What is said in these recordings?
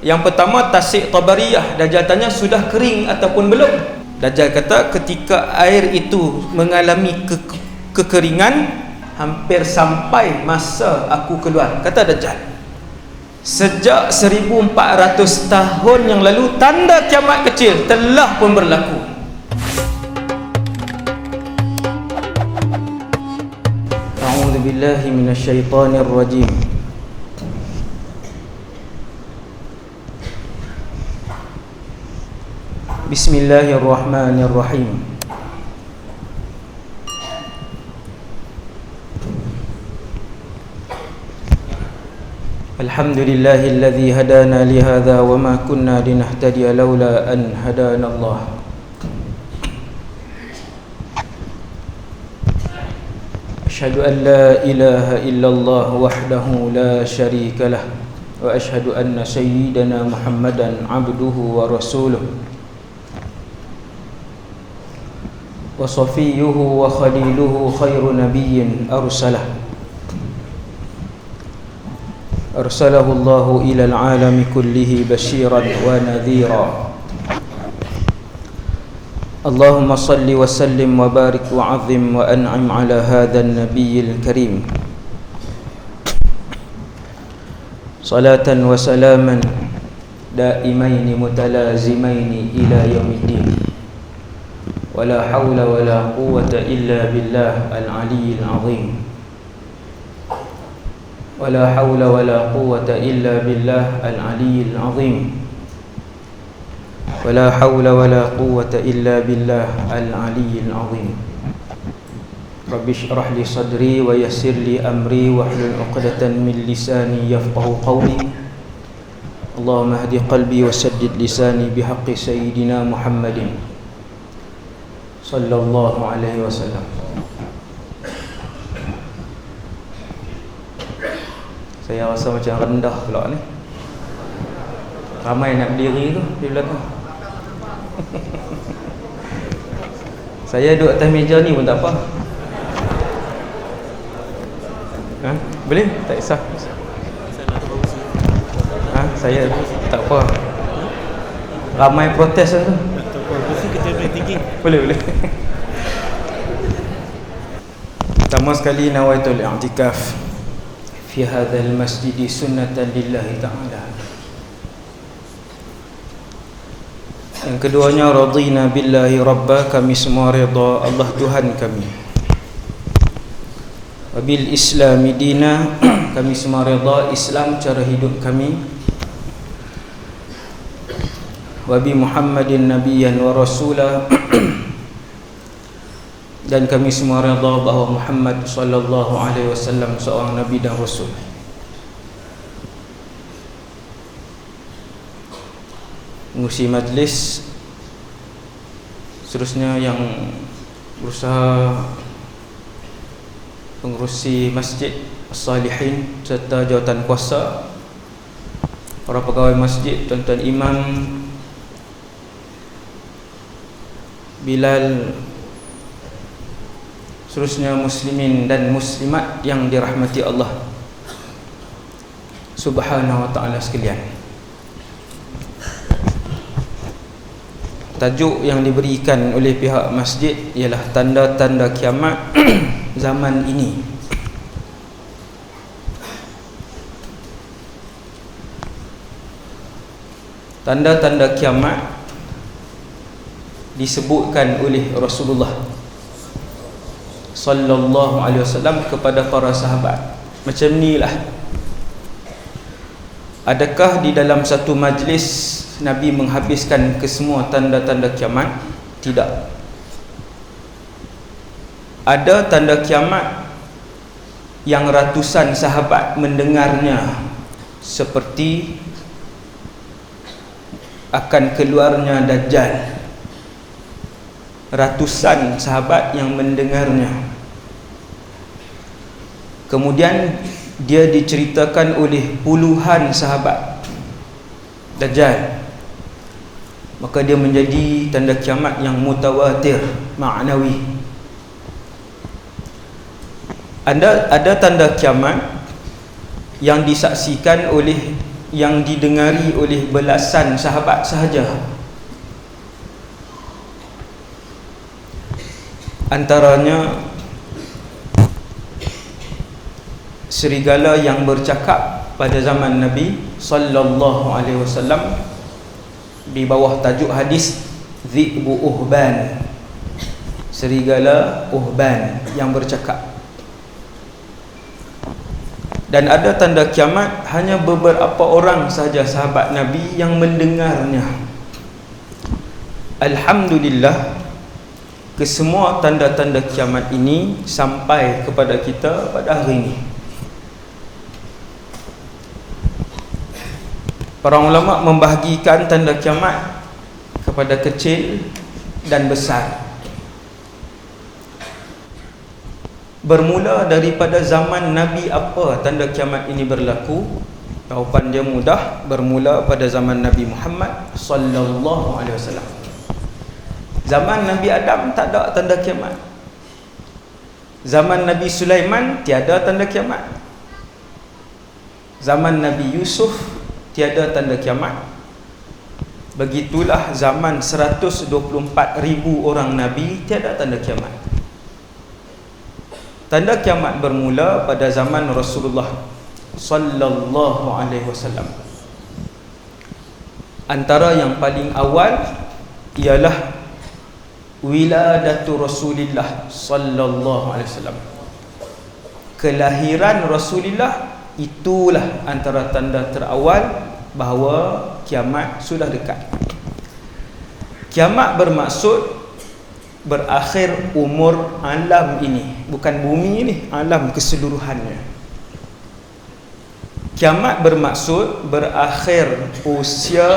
Yang pertama, tasik Tabariyah. Dajjal tanya, sudah kering ataupun belum? Dajjal kata, ketika air itu mengalami kekeringan, hampir sampai masa aku keluar. Kata Dajjal, sejak 1400 tahun yang lalu, tanda kiamat kecil telah pun berlaku. A'udzubillahi minasyaitonirrajim. Bismillahirrahmanirrahim. Alhamdulillahilladzi hadana li hadza wa ma kunna linahtadiya laula an hadana Allah. Asyhadu an la ilaha illallah wahdahu la syarika lah wa asyhadu anna sayyidana Muhammadan abduhu wa rasuluh wa safiyyuhu wa khaliluhu khairu nabiyyin arsalahu Allahu ila al-alami kullihi basyiran wa nadhira. Allahumma salli wa sallim wa barik wa azim wa an'im ala hadha an-nabiyyil karim. Salatan wa salaman daimaini mutalazimaini ila yaumiddin. Wala hawla wala quwwata illa billah al-aliyyil azim. Wala hawla wala quwwata illa billah al-aliyyil azim. Wala hawla wala quwwata illa billah al-aliyyil azim. Rabbi shrah li sadri wa yassir li amri wahlul 'uqdatan min lisani yafqahu qawli. Allahumma hdi qalbi wa saddid lisani bihaqqi sayyidina Muhammadin sallallahu alaihi wasallam. Saya rasa macam rendah pula ni. Ramai nak berdiri tu di belakang. Saya duduk atas meja ni pun tak apa. Ha? Boleh? Tak kisah. Ha? Saya tak apa. Ramai protes tu. Boleh. Pertama sekali, nawaitul i'tikaf fi hadzal masjid sunnatan lillahi ta'ala. Yang keduanya, radina billahi rabba, kami semua redha Allah Tuhan kami. Wabil islami dina, kami semua redha Islam cara hidup kami. Wabi Muhammadin nabiyyan wa rasulah, dan kami semua redha bahawa Muhammad sallallahu alaihi wasallam seorang nabi dan rasul. Pengurusi majlis, seterusnya yang berusaha, pengurusi masjid as-salihin serta jawatan kuasa, para pegawai masjid, tuan-tuan imam, Bilal, seterusnya muslimin dan muslimat yang dirahmati Allah Subhanahu wa ta'ala sekalian. Tajuk yang diberikan oleh pihak masjid ialah tanda-tanda kiamat zaman ini. Tanda-tanda kiamat disebutkan oleh Rasulullah sallallahu alaihi wasallam kepada para sahabat. Macam inilah. Adakah di dalam satu majlis Nabi menghabiskan kesemua tanda-tanda kiamat? Tidak. Ada tanda kiamat yang ratusan sahabat mendengarnya, seperti akan keluarnya Dajjal. Ratusan sahabat yang mendengarnya. Kemudian dia diceritakan oleh puluhan sahabat Dajjal. Maka dia menjadi tanda kiamat yang mutawatir, ma'nawi. Ada tanda kiamat yang disaksikan oleh yang didengari oleh belasan sahabat sahaja. Antaranya serigala yang bercakap pada zaman Nabi sallallahu alaihi wasallam di bawah tajuk hadis Dhi'bu Uhban, serigala Uhban yang bercakap. Dan ada tanda kiamat, hanya beberapa orang sahaja sahabat Nabi yang mendengarnya. Alhamdulillah, kesemua tanda-tanda kiamat ini sampai kepada kita pada hari ini. Para ulama membahagikan tanda kiamat kepada kecil dan besar. Bermula daripada zaman Nabi apa tanda kiamat ini berlaku? Jawapan dia mudah, bermula pada zaman Nabi Muhammad sallallahu alaihi wasallam. Zaman Nabi Adam tak ada tanda kiamat. Zaman Nabi Sulaiman tiada tanda kiamat. Zaman Nabi Yusuf tiada tanda kiamat. Begitulah zaman 124,000 orang Nabi tiada tanda kiamat. Tanda kiamat bermula pada zaman Rasulullah sallallahu alaihi wasallam. Antara yang paling awal ialah wiladatu Rasulillah sallallahu alaihi wasallam. Kelahiran Rasulullah itulah antara tanda terawal bahawa kiamat sudah dekat. Kiamat bermaksud berakhir umur alam ini, bukan bumi ini, alam keseluruhannya. Kiamat bermaksud berakhir usia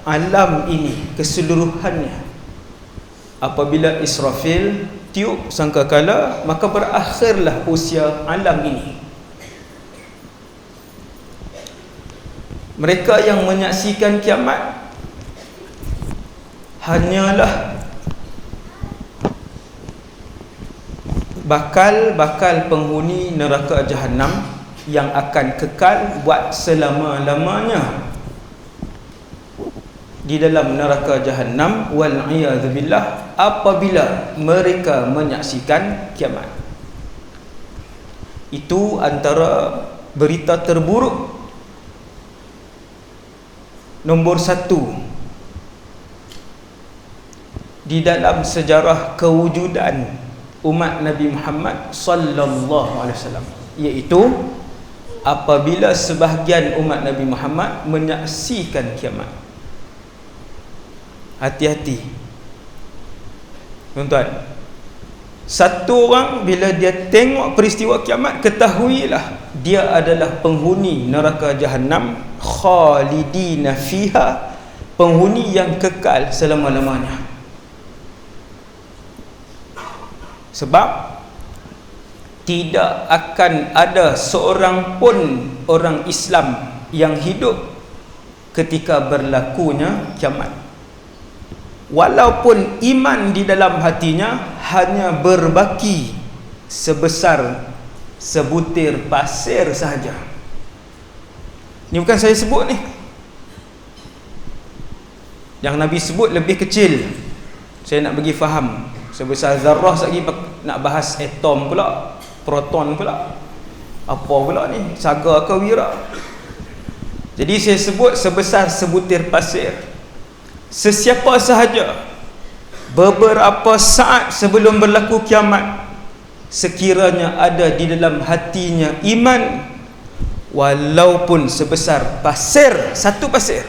alam ini keseluruhannya. Apabila Israfil tiup sangkakala, maka berakhirlah usia alam ini. Mereka yang menyaksikan kiamat hanyalah bakal penghuni neraka Jahannam yang akan kekal buat selama-lamanya di dalam neraka Jahannam wal iyad billah apabila mereka menyaksikan kiamat. Itu antara berita terburuk nombor 1 di dalam sejarah kewujudan umat Nabi Muhammad sallallahu alaihi wasallam, iaitu apabila sebahagian umat Nabi Muhammad menyaksikan kiamat. Hati-hati tuan-tuan, satu orang bila dia tengok peristiwa kiamat, ketahuilah dia adalah penghuni neraka Jahannam khalidina fiha, penghuni yang kekal selama-lamanya. Sebab tidak akan ada seorang pun orang Islam yang hidup ketika berlakunya kiamat, walaupun iman di dalam hatinya hanya berbaki sebesar sebutir pasir sahaja. Ini bukan saya sebut ni, yang Nabi sebut lebih kecil. Saya nak bagi faham, sebesar zarrah lagi, nak bahas atom pula, proton pula, apa pula ni, saga ke wira. Jadi saya sebut sebesar sebutir pasir. Sesiapa sahaja beberapa saat sebelum berlaku kiamat, sekiranya ada di dalam hatinya iman, walaupun sebesar pasir, satu pasir,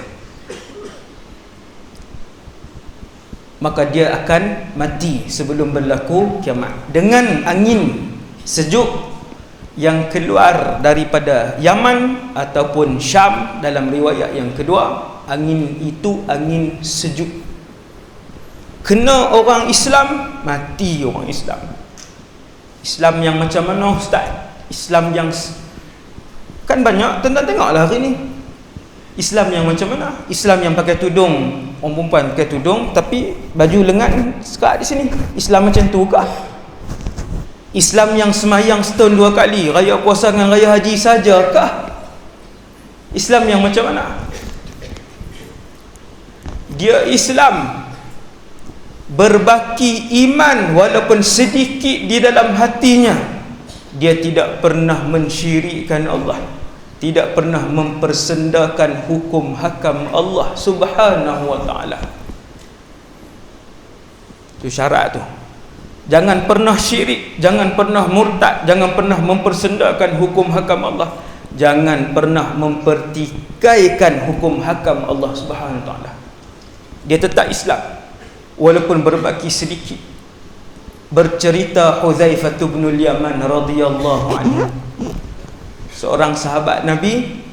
maka dia akan mati sebelum berlaku kiamat. Dengan angin sejuk yang keluar daripada Yaman ataupun Syam, dalam riwayat yang kedua, angin itu angin sejuk. Kena orang Islam, mati orang Islam. Islam yang macam mana ustaz? Islam yang kan banyak, tuan-tuan tengoklah hari ni. Islam yang macam mana? Islam yang pakai tudung, orang perempuan pakai tudung tapi baju lengan sekat di sini. Islam macam tu kah? Islam yang semayang setahun 2 kali, raya puasa dengan raya haji saja kah? Islam yang macam mana? Dia Islam berbaki iman walaupun sedikit di dalam hatinya. Dia tidak pernah mensyirikkan Allah, tidak pernah mempersendakan hukum hakam Allah Subhanahu wa ta'ala. Itu syarat tu. Jangan pernah syirik, jangan pernah murtad, jangan pernah mempersendakan hukum hakam Allah, jangan pernah mempertikaikan hukum hakam Allah Subhanahu wa ta'ala. Dia tetap Islam walaupun berbaki sedikit. Bercerita Hudzaifah bin Yaman radhiyallahu anhu, seorang sahabat Nabi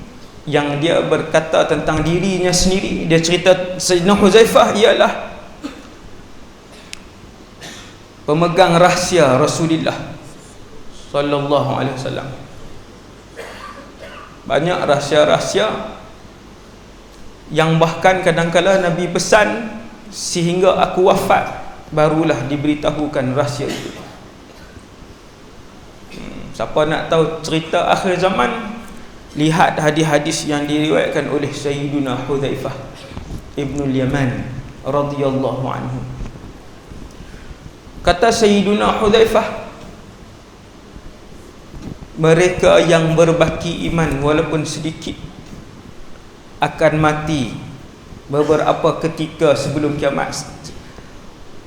yang dia berkata tentang dirinya sendiri. Dia cerita Sayyidina Hudzaifah ialah pemegang rahsia Rasulullah sallallahu alaihi wasallam. Banyak rahsia-rahsia yang bahkan kadang-kala Nabi pesan sehingga aku wafat barulah diberitahukan rahsia itu. Siapa nak tahu cerita akhir zaman, lihat hadis-hadis yang diriwayatkan oleh Sayyiduna Hudzaifah Ibnul Yaman radhiyallahu anhu. Kata Sayyiduna Hudzaifah, mereka yang berbaki iman walaupun sedikit akan mati beberapa ketika sebelum kiamat.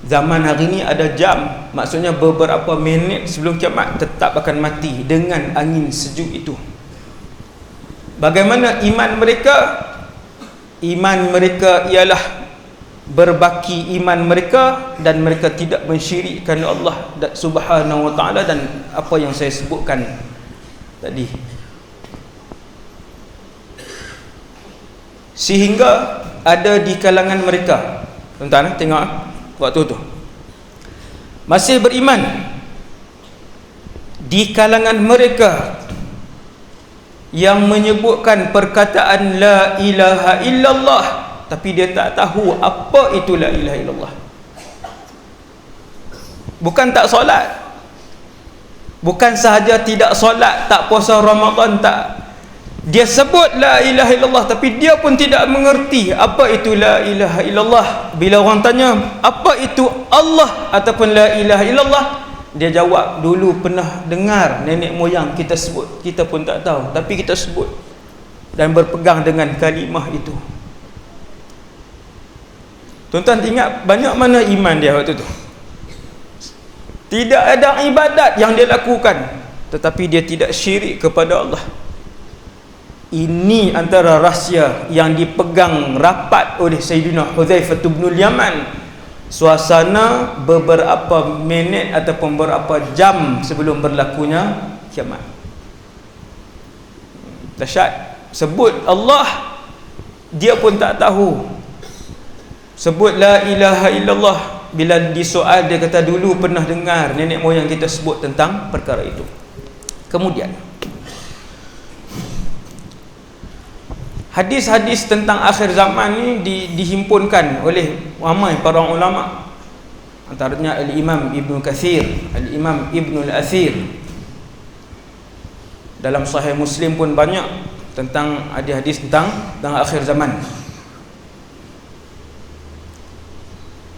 Zaman hari ini ada jam, maksudnya beberapa minit sebelum kiamat tetap akan mati dengan angin sejuk itu. Bagaimana iman mereka? Iman mereka ialah berbaki iman mereka dan mereka tidak mensyirikkan Allah Subhanahu wa ta'ala dan apa yang saya sebutkan tadi. Sehingga ada di kalangan mereka, tuan-tuan tengok waktu tu masih beriman, di kalangan mereka yang menyebutkan perkataan la ilaha illallah tapi dia tak tahu apa itu la ilaha illallah. Bukan tak solat, bukan sahaja tidak solat, tak puasa Ramadan, tak. Dia sebut la ilaha illallah tapi dia pun tidak mengerti apa itu la ilaha illallah. Bila orang tanya apa itu Allah ataupun la ilaha illallah, dia jawab, dulu pernah dengar nenek moyang kita sebut, kita pun tak tahu tapi kita sebut dan berpegang dengan kalimah itu. Tuan-tuan ingat banyak mana iman dia waktu tu? Tidak ada ibadat yang dia lakukan tetapi dia tidak syirik kepada Allah. Ini antara rahsia yang dipegang rapat oleh Sayyidina Hudzaifah bin Yaman. Suasana beberapa minit ataupun beberapa jam sebelum berlakunya kiamat. Dahsyat. Sebut Allah, dia pun tak tahu. Sebut la ilaha illallah, bila disoal dia kata dulu pernah dengar nenek moyang kita sebut tentang perkara itu. Kemudian hadis-hadis tentang akhir zaman ni dihimpunkan oleh ramai para ulama, antaranya Al-Imam Ibn Kathir, Al-Imam Ibn Al-Athir. Dalam Sahih Muslim pun banyak tentang hadis tentang akhir zaman.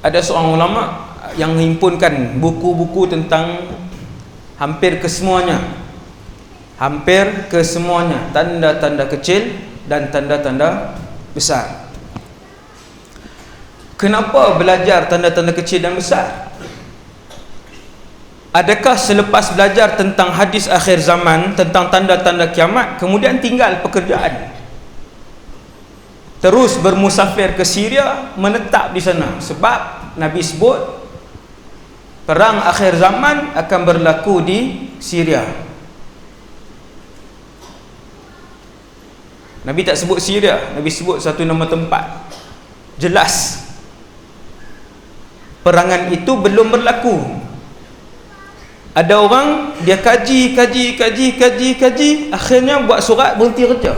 Ada seorang ulama yang menghimpunkan buku-buku tentang hampir kesemuanya, tanda-tanda kecil dan tanda-tanda besar. Kenapa belajar tanda-tanda kecil dan besar? Adakah selepas belajar tentang hadis akhir zaman, tentang tanda-tanda kiamat, kemudian tinggal pekerjaan, terus bermusafir ke Syria, menetap di sana? Sebab Nabi sebut perang akhir zaman akan berlaku di Syria. Nabi tak sebut Syria, Nabi sebut satu nama tempat. Jelas perangan itu belum berlaku. Ada orang dia kaji, akhirnya buat surat berhenti kerja,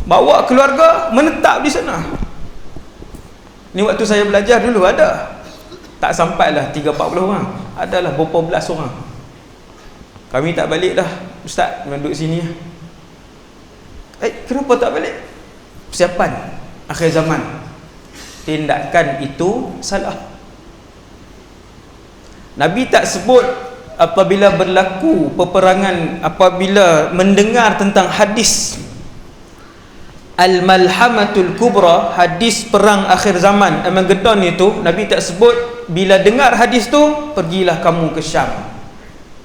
bawa keluarga menetap di sana. Ni waktu saya belajar dulu ada, tak sampailah 30-40 orang, adalah berapa belas orang. Kami tak balik dah. Ustaz duduk sini. Kenapa tak balik? Persiapan akhir zaman. Tindakan itu salah. Nabi tak sebut apabila berlaku peperangan, apabila mendengar tentang hadis Al-Malhamatul Kubra, hadis perang akhir zaman Armageddon itu, Nabi tak sebut bila dengar hadis tu pergilah kamu ke Syam,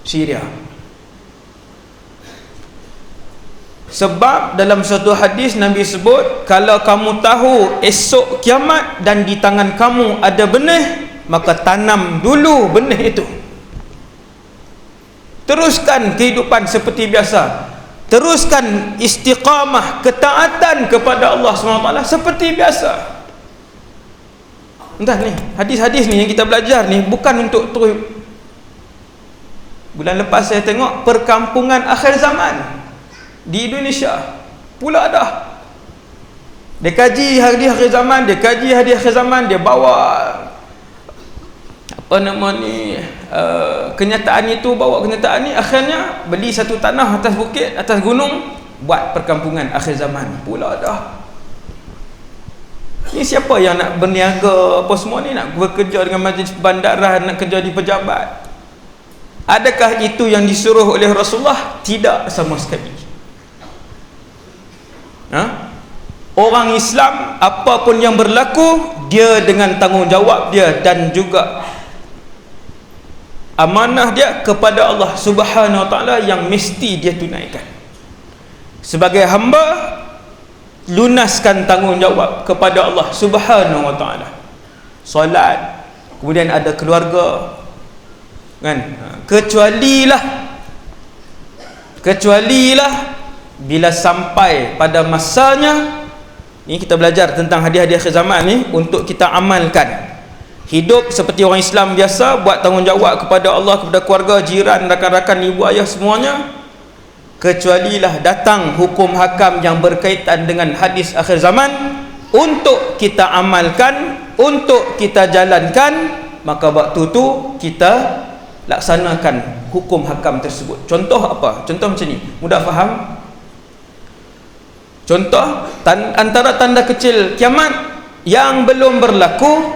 Syria. Sebab dalam satu hadis Nabi sebut, kalau kamu tahu esok kiamat dan di tangan kamu ada benih, maka tanam dulu benih itu. Teruskan kehidupan seperti biasa. Teruskan istiqamah, ketaatan kepada Allah SWT seperti biasa. Entah ni, hadis-hadis ni yang kita belajar ni bukan untuk terus. Bulan lepas saya tengok perkampungan akhir zaman di Indonesia pula dah. Dia kaji hadis akhir zaman, dia kaji hadis akhir zaman, dia bawa apa nama ni, kenyataan itu, bawa kenyataan ni, akhirnya beli satu tanah atas bukit, atas gunung, buat perkampungan akhir zaman pula dah. Ni siapa yang nak berniaga apa semua ni, nak bekerja dengan majlis bandaran, nak kerja di pejabat? Adakah itu yang disuruh oleh Rasulullah? Tidak sama sekali. Orang Islam apapun yang berlaku, dia dengan tanggungjawab dia dan juga amanah dia kepada Allah Subhanahu Wa Taala yang mesti dia tunaikan. Sebagai hamba, lunaskan tanggungjawab kepada Allah Subhanahu Wa Taala. Solat, kemudian ada keluarga, kan? Kecualilah bila sampai pada masanya. Ini kita belajar tentang hadiah-hadiah akhir zaman ni untuk kita amalkan. Hidup seperti orang Islam biasa, buat tanggungjawab kepada Allah, kepada keluarga, jiran, rakan-rakan, ibu ayah semuanya. Kecualilah datang hukum hakam yang berkaitan dengan hadis akhir zaman untuk kita amalkan, untuk kita jalankan, maka waktu tu kita laksanakan hukum hakam tersebut. Contoh apa? Contoh macam ni, mudah faham. Contoh, antara tanda kecil kiamat yang belum berlaku,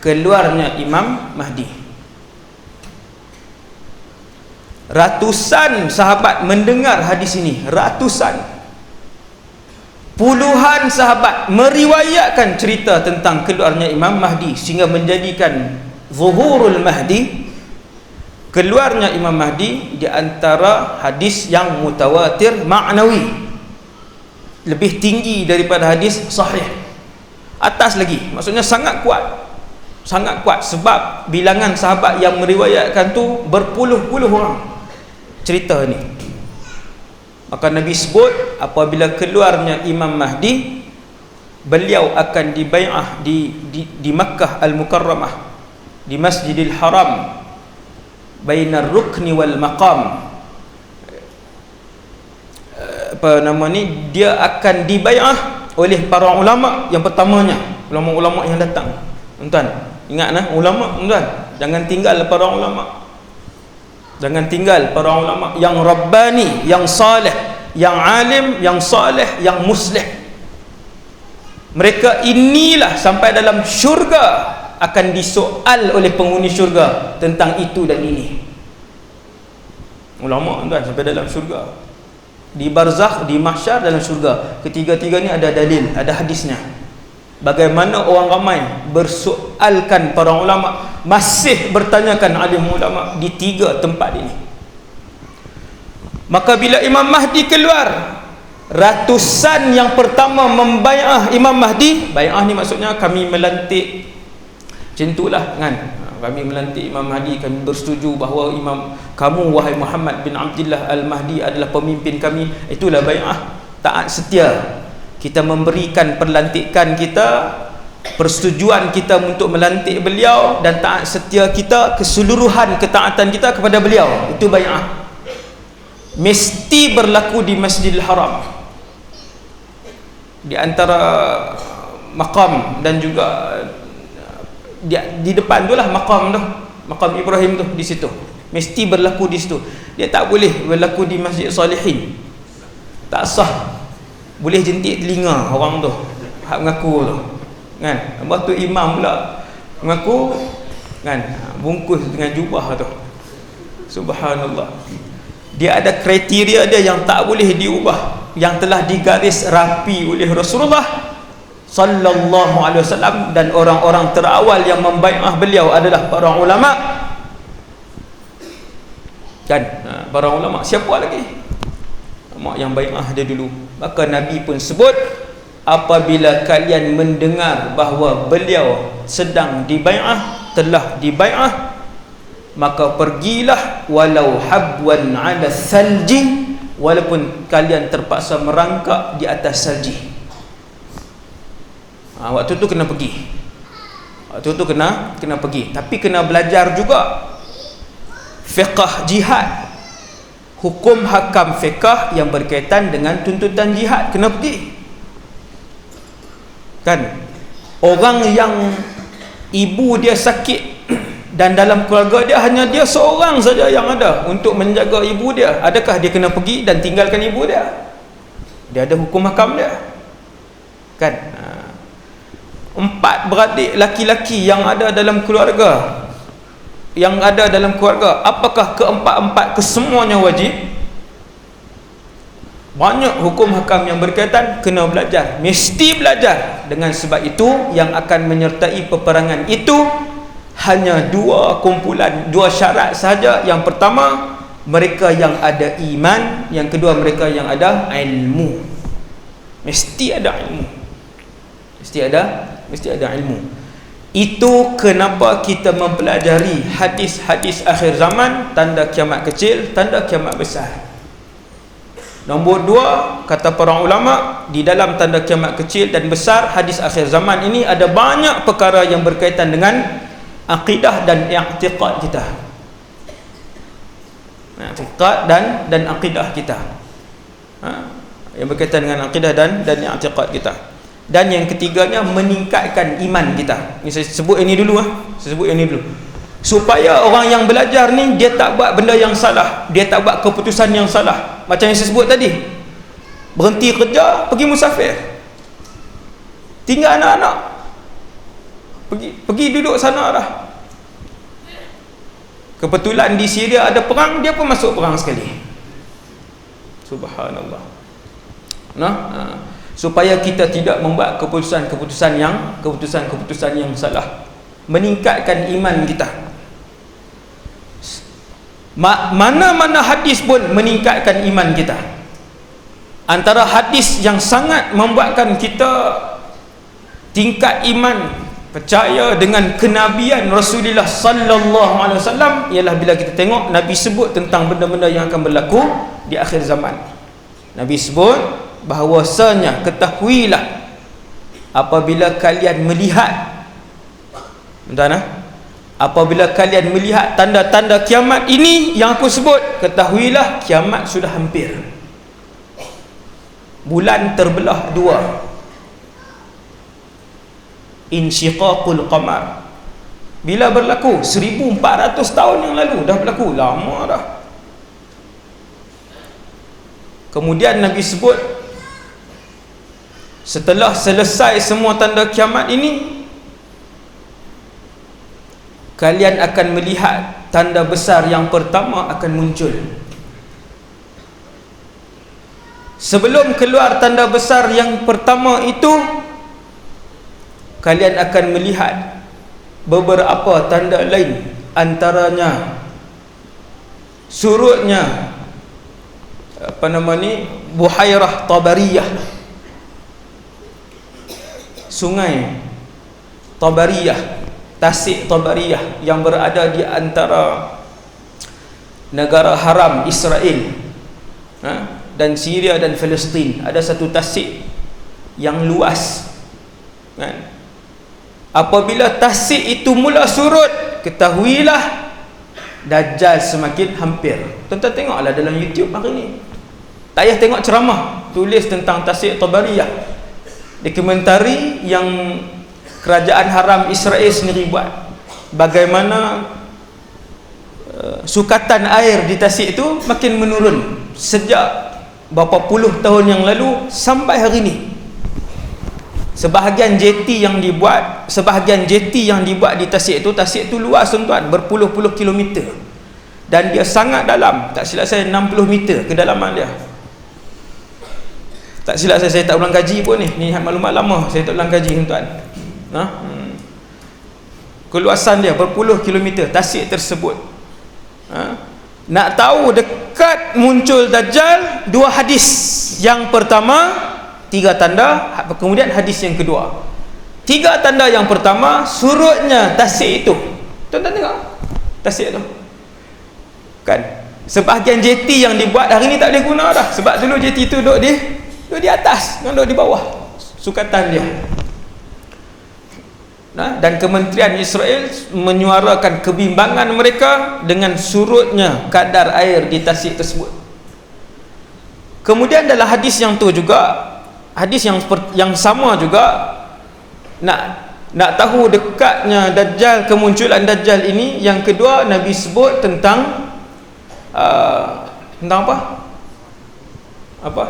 keluarnya Imam Mahdi. Ratusan sahabat mendengar hadis ini, ratusan, puluhan sahabat meriwayatkan cerita tentang keluarnya Imam Mahdi, sehingga menjadikan zuhurul Mahdi, keluarnya Imam Mahdi, di antara hadis yang mutawatir ma'nawi, lebih tinggi daripada hadis sahih, atas lagi, maksudnya sangat kuat. Sangat kuat, sebab bilangan sahabat yang meriwayatkan tu berpuluh-puluh orang cerita ni. Maka Nabi sebut apabila keluarnya Imam Mahdi, beliau akan dibai'ah di Makkah Al-Mukarramah, di Masjidil Haram, bainar rukni wal maqam. Apa nama ni, dia akan dibai'ah oleh para ulama yang pertamanya, ulama-ulama yang datang. Tuan, ingat nah, ulama, tuan, jangan tinggal para ulama. Jangan tinggal para ulama yang rabbani, yang saleh, yang alim, yang saleh, yang muslih. Mereka inilah sampai dalam syurga akan disoal oleh penghuni syurga tentang itu dan ini. Ulama, tuan, sampai dalam syurga. Di barzakh, di mahsyar, dalam syurga. Ketiga-tiga ni ada dalil, ada hadisnya. Bagaimana orang ramai bersoalkan para ulama, masih bertanyakan alim ulama di tiga tempat ini. Maka bila Imam Mahdi keluar, ratusan yang pertama membai'ah Imam Mahdi. Bai'ah ni maksudnya kami melantik, macam itulah kan, kami melantik Imam Mahdi, kami bersetuju bahawa kamu wahai Muhammad bin Abdullah Al-Mahdi adalah pemimpin kami. Itulah bai'ah, taat setia. Kita memberikan perlantikan kita, persetujuan kita untuk melantik beliau, dan taat setia kita, keseluruhan ketaatan kita kepada beliau. Itu bai'ah. Mesti berlaku di Masjidil Haram, di antara maqam dan juga di depan tu lah maqam tu, maqam Ibrahim tu, di situ mesti berlaku di situ. Dia tak boleh berlaku di Masjid Salihin, tak sah. Boleh jentik telinga orang tu hak mengaku tu kan. Lepas tu imam pula mengaku kan, bungkus dengan jubah tu. Subhanallah. Dia ada kriteria dia yang tak boleh diubah, yang telah digaris rapi oleh Rasulullah sallallahu alaihi wasallam, dan orang-orang terawal yang membai'ah beliau adalah para ulama kan. Para ulama, siapa lagi? Ulama yang bai'ah dia dulu. Maka Nabi pun sebut, apabila kalian mendengar bahawa beliau sedang dibai'ah, telah dibai'ah, maka pergilah walau habwan ala salji, walaupun kalian terpaksa merangkak di atas salji. Waktu tu kena pergi. Waktu tu kena pergi. Tapi kena belajar juga fiqh jihad, hukum hakam fiqh yang berkaitan dengan tuntutan jihad. Kena pergi kan. Orang yang ibu dia sakit dan dalam keluarga dia hanya dia seorang saja yang ada untuk menjaga ibu dia, adakah dia kena pergi dan tinggalkan ibu dia? Dia ada hukum hakam dia kan. 4 beradik laki-laki yang ada dalam keluarga, apakah keempat-empat kesemuanya wajib? Banyak hukum hakam yang berkaitan, kena belajar, mesti belajar. Dengan sebab itu yang akan menyertai peperangan itu hanya 2 kumpulan, 2 syarat sahaja. Yang pertama, mereka yang ada iman. Yang kedua, mereka yang ada ilmu. Mesti ada ilmu. Mesti ada ilmu. Itu kenapa kita mempelajari hadis-hadis akhir zaman, tanda kiamat kecil, tanda kiamat besar. Nombor 2, kata para ulama, di dalam tanda kiamat kecil dan besar, hadis akhir zaman ini ada banyak perkara yang berkaitan dengan akidah dan i'tiqad kita. I'tiqad dan akidah kita. Yang berkaitan dengan akidah dan i'tiqad kita. Dan yang ketiganya, meningkatkan iman kita. Ini saya sebut ini dulu supaya orang yang belajar ni dia tak buat benda yang salah, dia tak buat keputusan yang salah. Macam yang saya sebut tadi, berhenti kerja, pergi musafir, tinggal anak-anak, pergi duduk sana dah. Kebetulan di Syria ada perang, dia pun masuk perang sekali. Subhanallah. Supaya kita tidak membuat keputusan-keputusan yang salah. Meningkatkan iman kita. Mana-mana hadis pun meningkatkan iman kita. Antara hadis yang sangat membuatkan kita tingkat iman, percaya dengan kenabian Rasulullah sallallahu alaihi wasallam, ialah bila kita tengok Nabi sebut tentang benda-benda yang akan berlaku di akhir zaman. Nabi sebut bahawasanya, ketahuilah apabila kalian melihat, apabila kalian melihat tanda-tanda kiamat ini yang aku sebut, ketahuilah kiamat sudah hampir. Bulan terbelah 2. Insyiqaqul qamar. Bila berlaku? 1400 tahun yang lalu dah berlaku, lama dah. Kemudian Nabi sebut, setelah selesai semua tanda kiamat ini, kalian akan melihat tanda besar yang pertama akan muncul. Sebelum keluar tanda besar yang pertama itu, kalian akan melihat beberapa tanda lain, antaranya surutnya Buhairah Tabariyah, sungai Tabariyah, Tasik Tabariyah yang berada di antara negara haram Israel dan Syria dan Palestin. Ada satu tasik yang luas kan? Apabila tasik itu mula surut, ketahuilah Dajjal semakin hampir. Tuan-tuan tengoklah dalam YouTube hari ni, tak payah tengok ceramah, tulis tentang Tasik Tabariyah, dokumentari yang kerajaan haram Israel sendiri buat, bagaimana sukatan air di tasik itu makin menurun sejak berapa puluh tahun yang lalu sampai hari ini. Sebahagian jeti yang dibuat di tasik itu luas tuan-tuan, berpuluh-puluh kilometer, dan dia sangat dalam. Tak silap saya 60 meter kedalaman dia. Tak silap saya tak ulang kaji pun ni maklumat lama, saya tak ulang kaji tuan-tuan. Keluasan dia berpuluh kilometer tasik tersebut. Nak tahu dekat muncul Dajjal, dua hadis. Yang pertama 3 tanda, kemudian hadis yang kedua. 3 tanda yang pertama, surutnya tasik itu. Tuan-tuan tengok tasik tu kan, sebahagian jeti yang dibuat hari ni tak boleh guna dah, sebab dulu jeti tu duduk di atas, duduk di bawah sukatan dia. Dan Kementerian Israel menyuarakan kebimbangan mereka dengan surutnya kadar air di tasik tersebut. Kemudian dalam hadis yang tu juga, hadis yang sama juga, nak tahu dekatnya Dajjal, kemunculan Dajjal ini, yang kedua Nabi sebut tentang apa?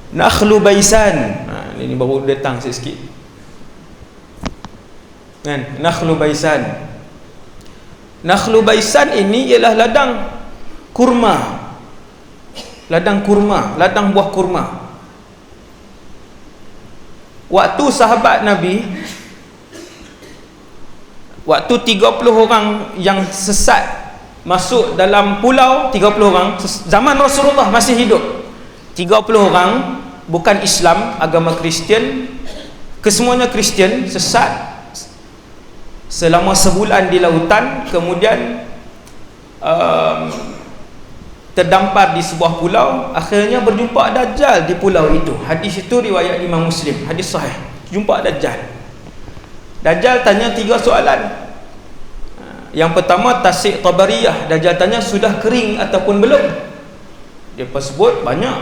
Nakhlu Baisan. Ini baru datang sikit kan, Nakhlu Baisan. Nakhlu Baisan ini ialah ladang kurma, ladang buah kurma. Waktu sahabat Nabi, waktu 30 orang yang sesat masuk dalam pulau, 30 orang zaman Rasulullah masih hidup, 30 orang bukan Islam, agama Kristian, kesemuanya Kristian, sesat selama sebulan di lautan, kemudian terdampar di sebuah pulau. Akhirnya berjumpa Dajjal di pulau itu. Hadis itu riwayat Imam Muslim, hadis sahih. Jumpa Dajjal. Dajjal tanya 3 soalan. Yang pertama tasik Tabariyah. Dajjal tanya sudah kering ataupun belum. Dia sebut banyak.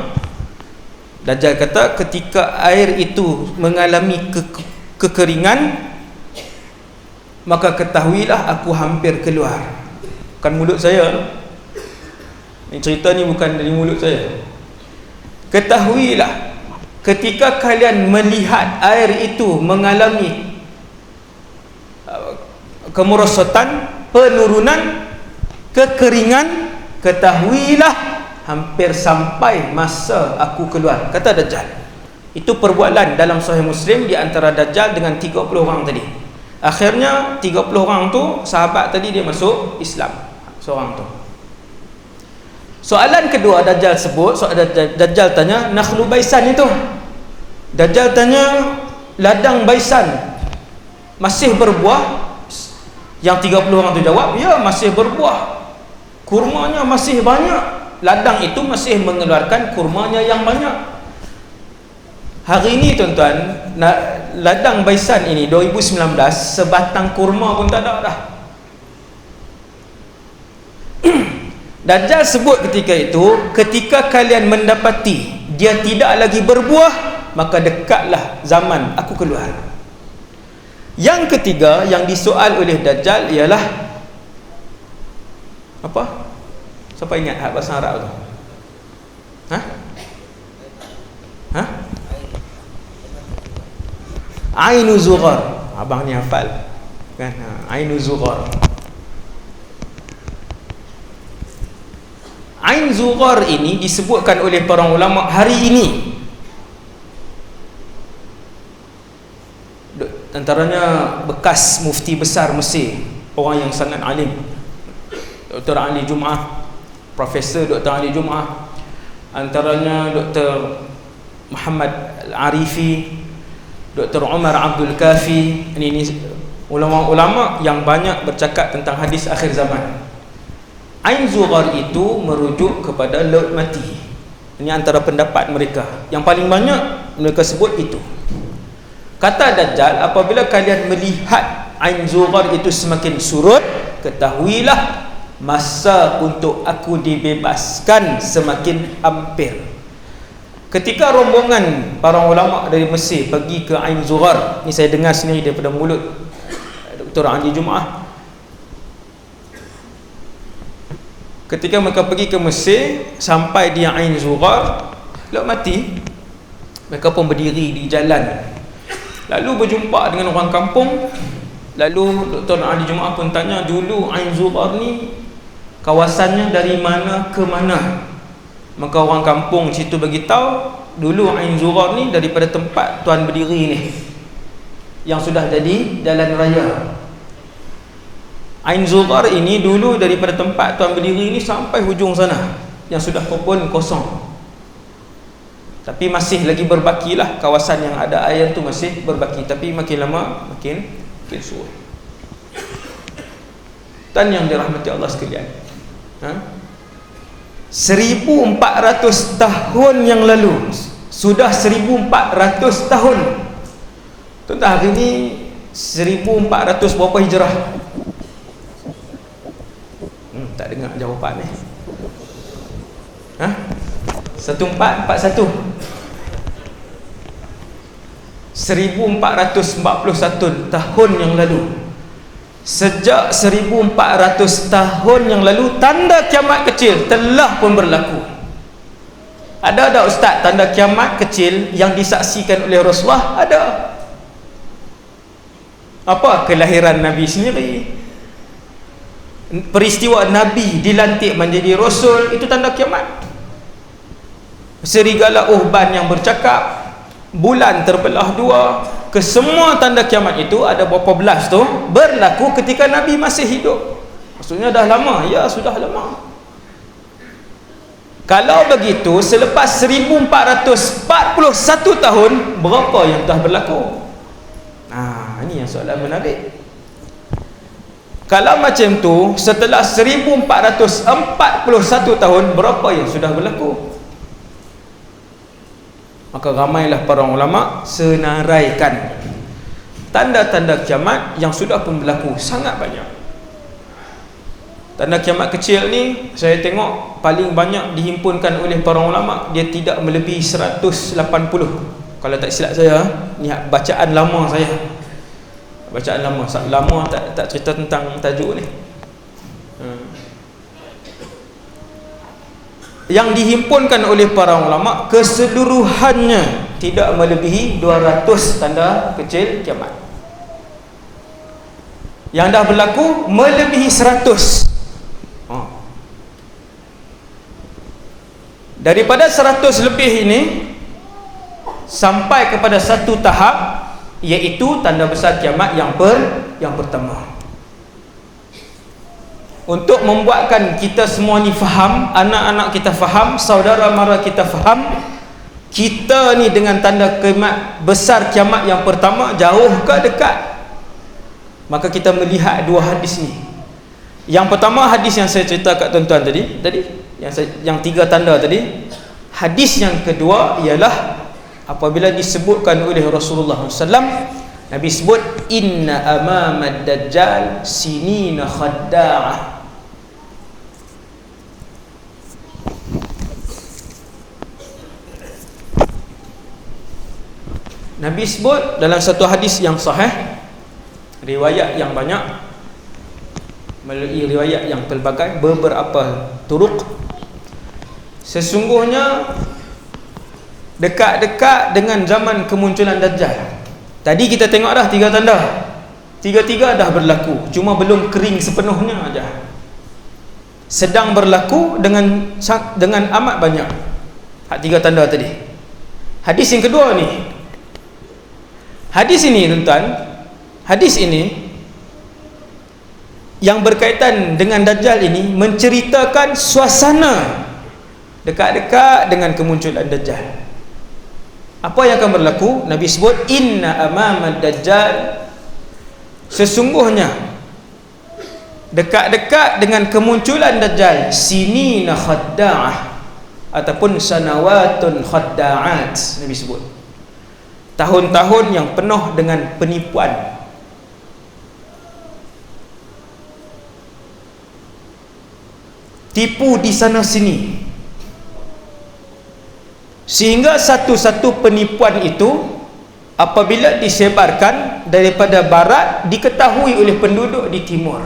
Dajjal kata ketika air itu mengalami kekeringan, maka ketahuilah aku hampir keluar. Bukan mulut saya. Ini cerita ni bukan dari mulut saya. Ketahuilah ketika kalian melihat air itu mengalami kemerosotan, penurunan, kekeringan, ketahuilah hampir sampai masa aku keluar, kata Dajjal. Itu perbualan dalam Sahih Muslim di antara Dajjal dengan 30 orang tadi. Akhirnya 30 orang tu, sahabat tadi dia masuk Islam, seorang tu. Soalan kedua Dajjal sebut, Dajjal tanya Nakhlu Baisan itu. Dajjal tanya ladang Baisan masih berbuah? Yang 30 orang tu jawab, ya masih berbuah, kurmanya masih banyak, ladang itu masih mengeluarkan kurmanya yang banyak. Hari ini tuan-tuan, ladang Baisan ini 2019 sebatang kurma pun tak ada dah. Dajjal sebut ketika itu, ketika kalian mendapati dia tidak lagi berbuah, maka dekatlah zaman aku keluar. Yang ketiga yang disoal oleh Dajjal ialah apa? Siapa ingat bahasa Arab tu? Ainu Zughar. Abang ni hafal kan? Ainu Zughar. Ain Zughar ini disebutkan oleh para ulama hari ini. Antaranya bekas mufti besar Mesir, orang yang sangat alim, Dr. Ali Jum'ah, Profesor Dr. Ali Jum'ah. Antaranya Dr. Muhammad Al-Arifi, Dr. Umar Abdul Kafi. Ini ulama-ulama yang banyak bercakap tentang hadis akhir zaman. Ain Zughar itu merujuk kepada laut mati. Ini antara pendapat mereka. Yang paling banyak mereka sebut itu. Kata Dajjal, apabila kalian melihat Ain Zughar itu semakin surut, ketahuilah masa untuk aku dibebaskan semakin hampir. Ketika rombongan para ulama dari Mesir pergi ke Ain Zughar, ini saya dengar sendiri daripada mulut Dr. Ali Jum'ah, Ketika mereka pergi ke Mesir, sampai di Ain Zughar, lalu mati. Mereka pun berdiri di jalan, lalu berjumpa dengan orang kampung. Lalu Dr. Ali Jumaah pun tanya, dulu Ain Zughar ni kawasannya dari mana ke mana? Maka orang kampung situ beritahu, dulu Ain Zughar ni daripada tempat tuan berdiri ni, yang sudah jadi jalan raya. Ain Zughar ini dulu daripada tempat tuan berdiri ni sampai hujung sana, yang sudah pun kosong. Tapi masih lagi berbakilah kawasan yang ada air tu, masih berbaki. Tapi makin lama makin suruh. Dan yang dirahmati Allah sekalian, 1400 tahun yang lalu, sudah 1400 tahun. Tuan hari ni 1400 berapa hijrah? Tak dengar jawapan ni. 1441 1441 tahun yang lalu. Sejak 1400 tahun yang lalu, tanda kiamat kecil telah pun berlaku. Ada tak ustaz tanda kiamat kecil yang disaksikan oleh Rasulullah? Ada. Apa? Kelahiran Nabi sendiri, peristiwa Nabi dilantik menjadi Rasul, itu tanda kiamat. Serigala uhban yang bercakap, bulan terbelah dua, kesemua tanda kiamat itu, ada berapa belas tu, berlaku ketika Nabi masih hidup. Maksudnya dah lama. Ya, sudah lama. Kalau begitu, selepas 1441 tahun, berapa yang telah berlaku? Ini yang soalan menarik. Kalau macam tu, setelah 1441 tahun, berapa yang sudah berlaku? Maka ramailah para ulama senaraikan tanda-tanda kiamat yang sudah pun berlaku, sangat banyak. Tanda kiamat kecil ni saya tengok paling banyak dihimpunkan oleh para ulama, dia tidak melebihi 180. Kalau tak silap saya, ni bacaan lama saya. Bacaan lama, tak cerita tentang tajuk ni. Yang dihimpunkan oleh para ulama keseluruhannya tidak melebihi 200 tanda kecil kiamat. Yang dah berlaku melebihi 100. Daripada 100 lebih ini sampai kepada satu tahap, iaitu tanda besar kiamat yang pertama. Untuk membuatkan kita semua ni faham, anak-anak kita faham, saudara mara kita faham, kita ni dengan tanda kiamat besar, kiamat yang pertama, jauh ke dekat? Maka kita melihat dua hadis ni. Yang pertama, hadis yang saya cerita kat tuan-tuan tadi yang tiga tanda tadi. Hadis yang kedua ialah apabila disebutkan oleh Rasulullah SAW, Nabi sebut, inna amamad dajjal sinina khadda'ah. Nabi sebut dalam satu hadis yang sahih, riwayat yang banyak, melalui riwayat yang pelbagai, beberapa turuk, sesungguhnya dekat-dekat dengan zaman kemunculan Dajjal. Tadi kita tengok dah tiga tanda, tiga-tiga dah berlaku, cuma belum kering sepenuhnya aja. Sedang berlaku dengan amat banyak. Tiga tanda tadi. Hadis yang kedua ni, hadis ini tuan-tuan, hadis ini yang berkaitan dengan Dajjal ini menceritakan suasana dekat-dekat dengan kemunculan Dajjal. Apa yang akan berlaku? Nabi sebut, inna amamad dajjal, sesungguhnya dekat-dekat dengan kemunculan Dajjal, sinina khadda'ah, ataupun sanawatun khadda'at. Nabi sebut tahun-tahun yang penuh dengan penipuan. Tipu di sana sini, sehingga satu-satu penipuan itu apabila disebarkan daripada barat, diketahui oleh penduduk di timur.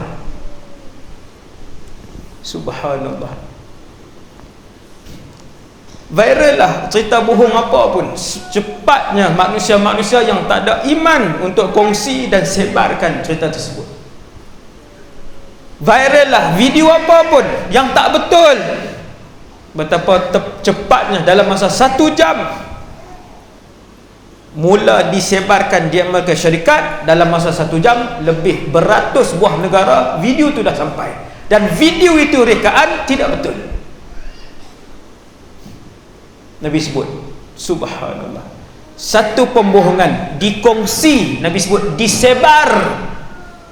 Subhanallah. Viral lah cerita bohong apa pun, cepatnya manusia-manusia yang tak ada iman untuk kongsi dan sebarkan cerita tersebut. Viral lah video apa pun yang tak betul, betapa cepatnya dalam masa 1 jam mula disebarkan di Amerika Syarikat. Dalam masa 1 jam lebih beratus buah negara video tu dah sampai, dan video itu rekaan tidak betul. Nabi sebut, subhanallah, satu pembohongan dikongsi, Nabi sebut disebar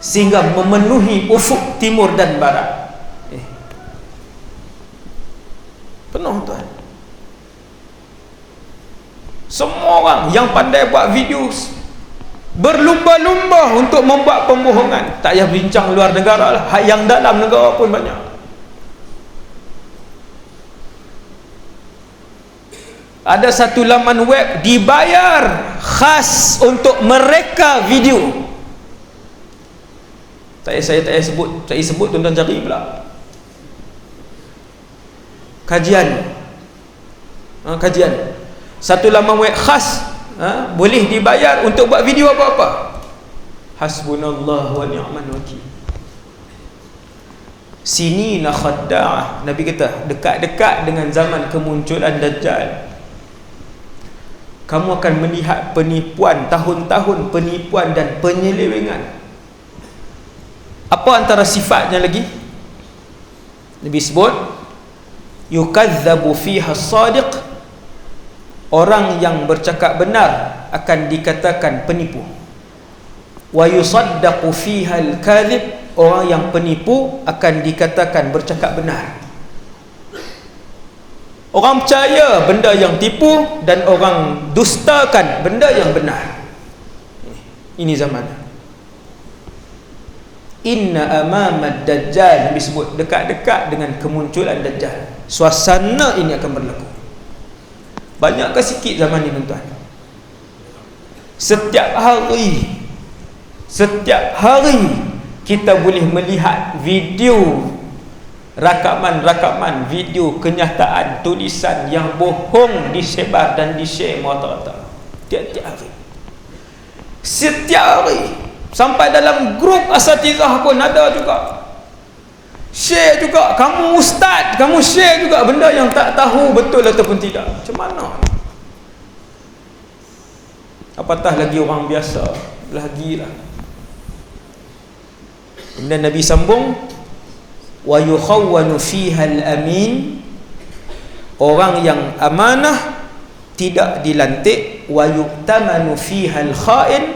sehingga memenuhi ufuk timur dan barat. Penuh tuan. Semua orang yang pandai buat video berlumba-lumba untuk membuat pembohongan. Tak payah bincang luar negara lah, yang dalam negara pun banyak. Ada satu laman web dibayar khas untuk mereka video. Saya tak payah sebut, tuan-tuan cari pula. Kajian. Satu laman web khas, boleh dibayar untuk buat video apa-apa. Hasbunallah wa ni'mal wakil. Sinina khadda'ah. Nabi kata dekat-dekat dengan zaman kemunculan Dajjal, kamu akan melihat penipuan, tahun-tahun penipuan dan penyelewengan. Apa antara sifatnya lagi? Nabi sebut yukazzabu fiha as-sadiq, orang yang bercakap benar akan dikatakan penipu. Wa yusaddaqu fiha al-kadhib, orang yang penipu akan dikatakan bercakap benar. Orang percaya benda yang tipu dan orang dustakan benda yang benar. Ini zaman. Inna amama Dajjal, Nabi sebut dekat-dekat dengan kemunculan Dajjal, suasana ini akan berlaku. Banyak ke sikit zaman ini tuan? Setiap hari kita boleh melihat video, rakaman video kenyataan, tulisan yang bohong disebar dan di-share merata-rata tiap-tiap hari. Setiap hari, sampai dalam grup asatizah pun ada juga. Share juga, kamu ustaz, kamu share juga benda yang tak tahu betul ataupun tidak. Macam mana? Apatah lagi orang biasa, lagilah. Kemudian Nabi sambung, wa yukhawwanu fiha al-amin, orang yang amanah tidak dilantik. Wa yu'tamanu fiha al-kha'in,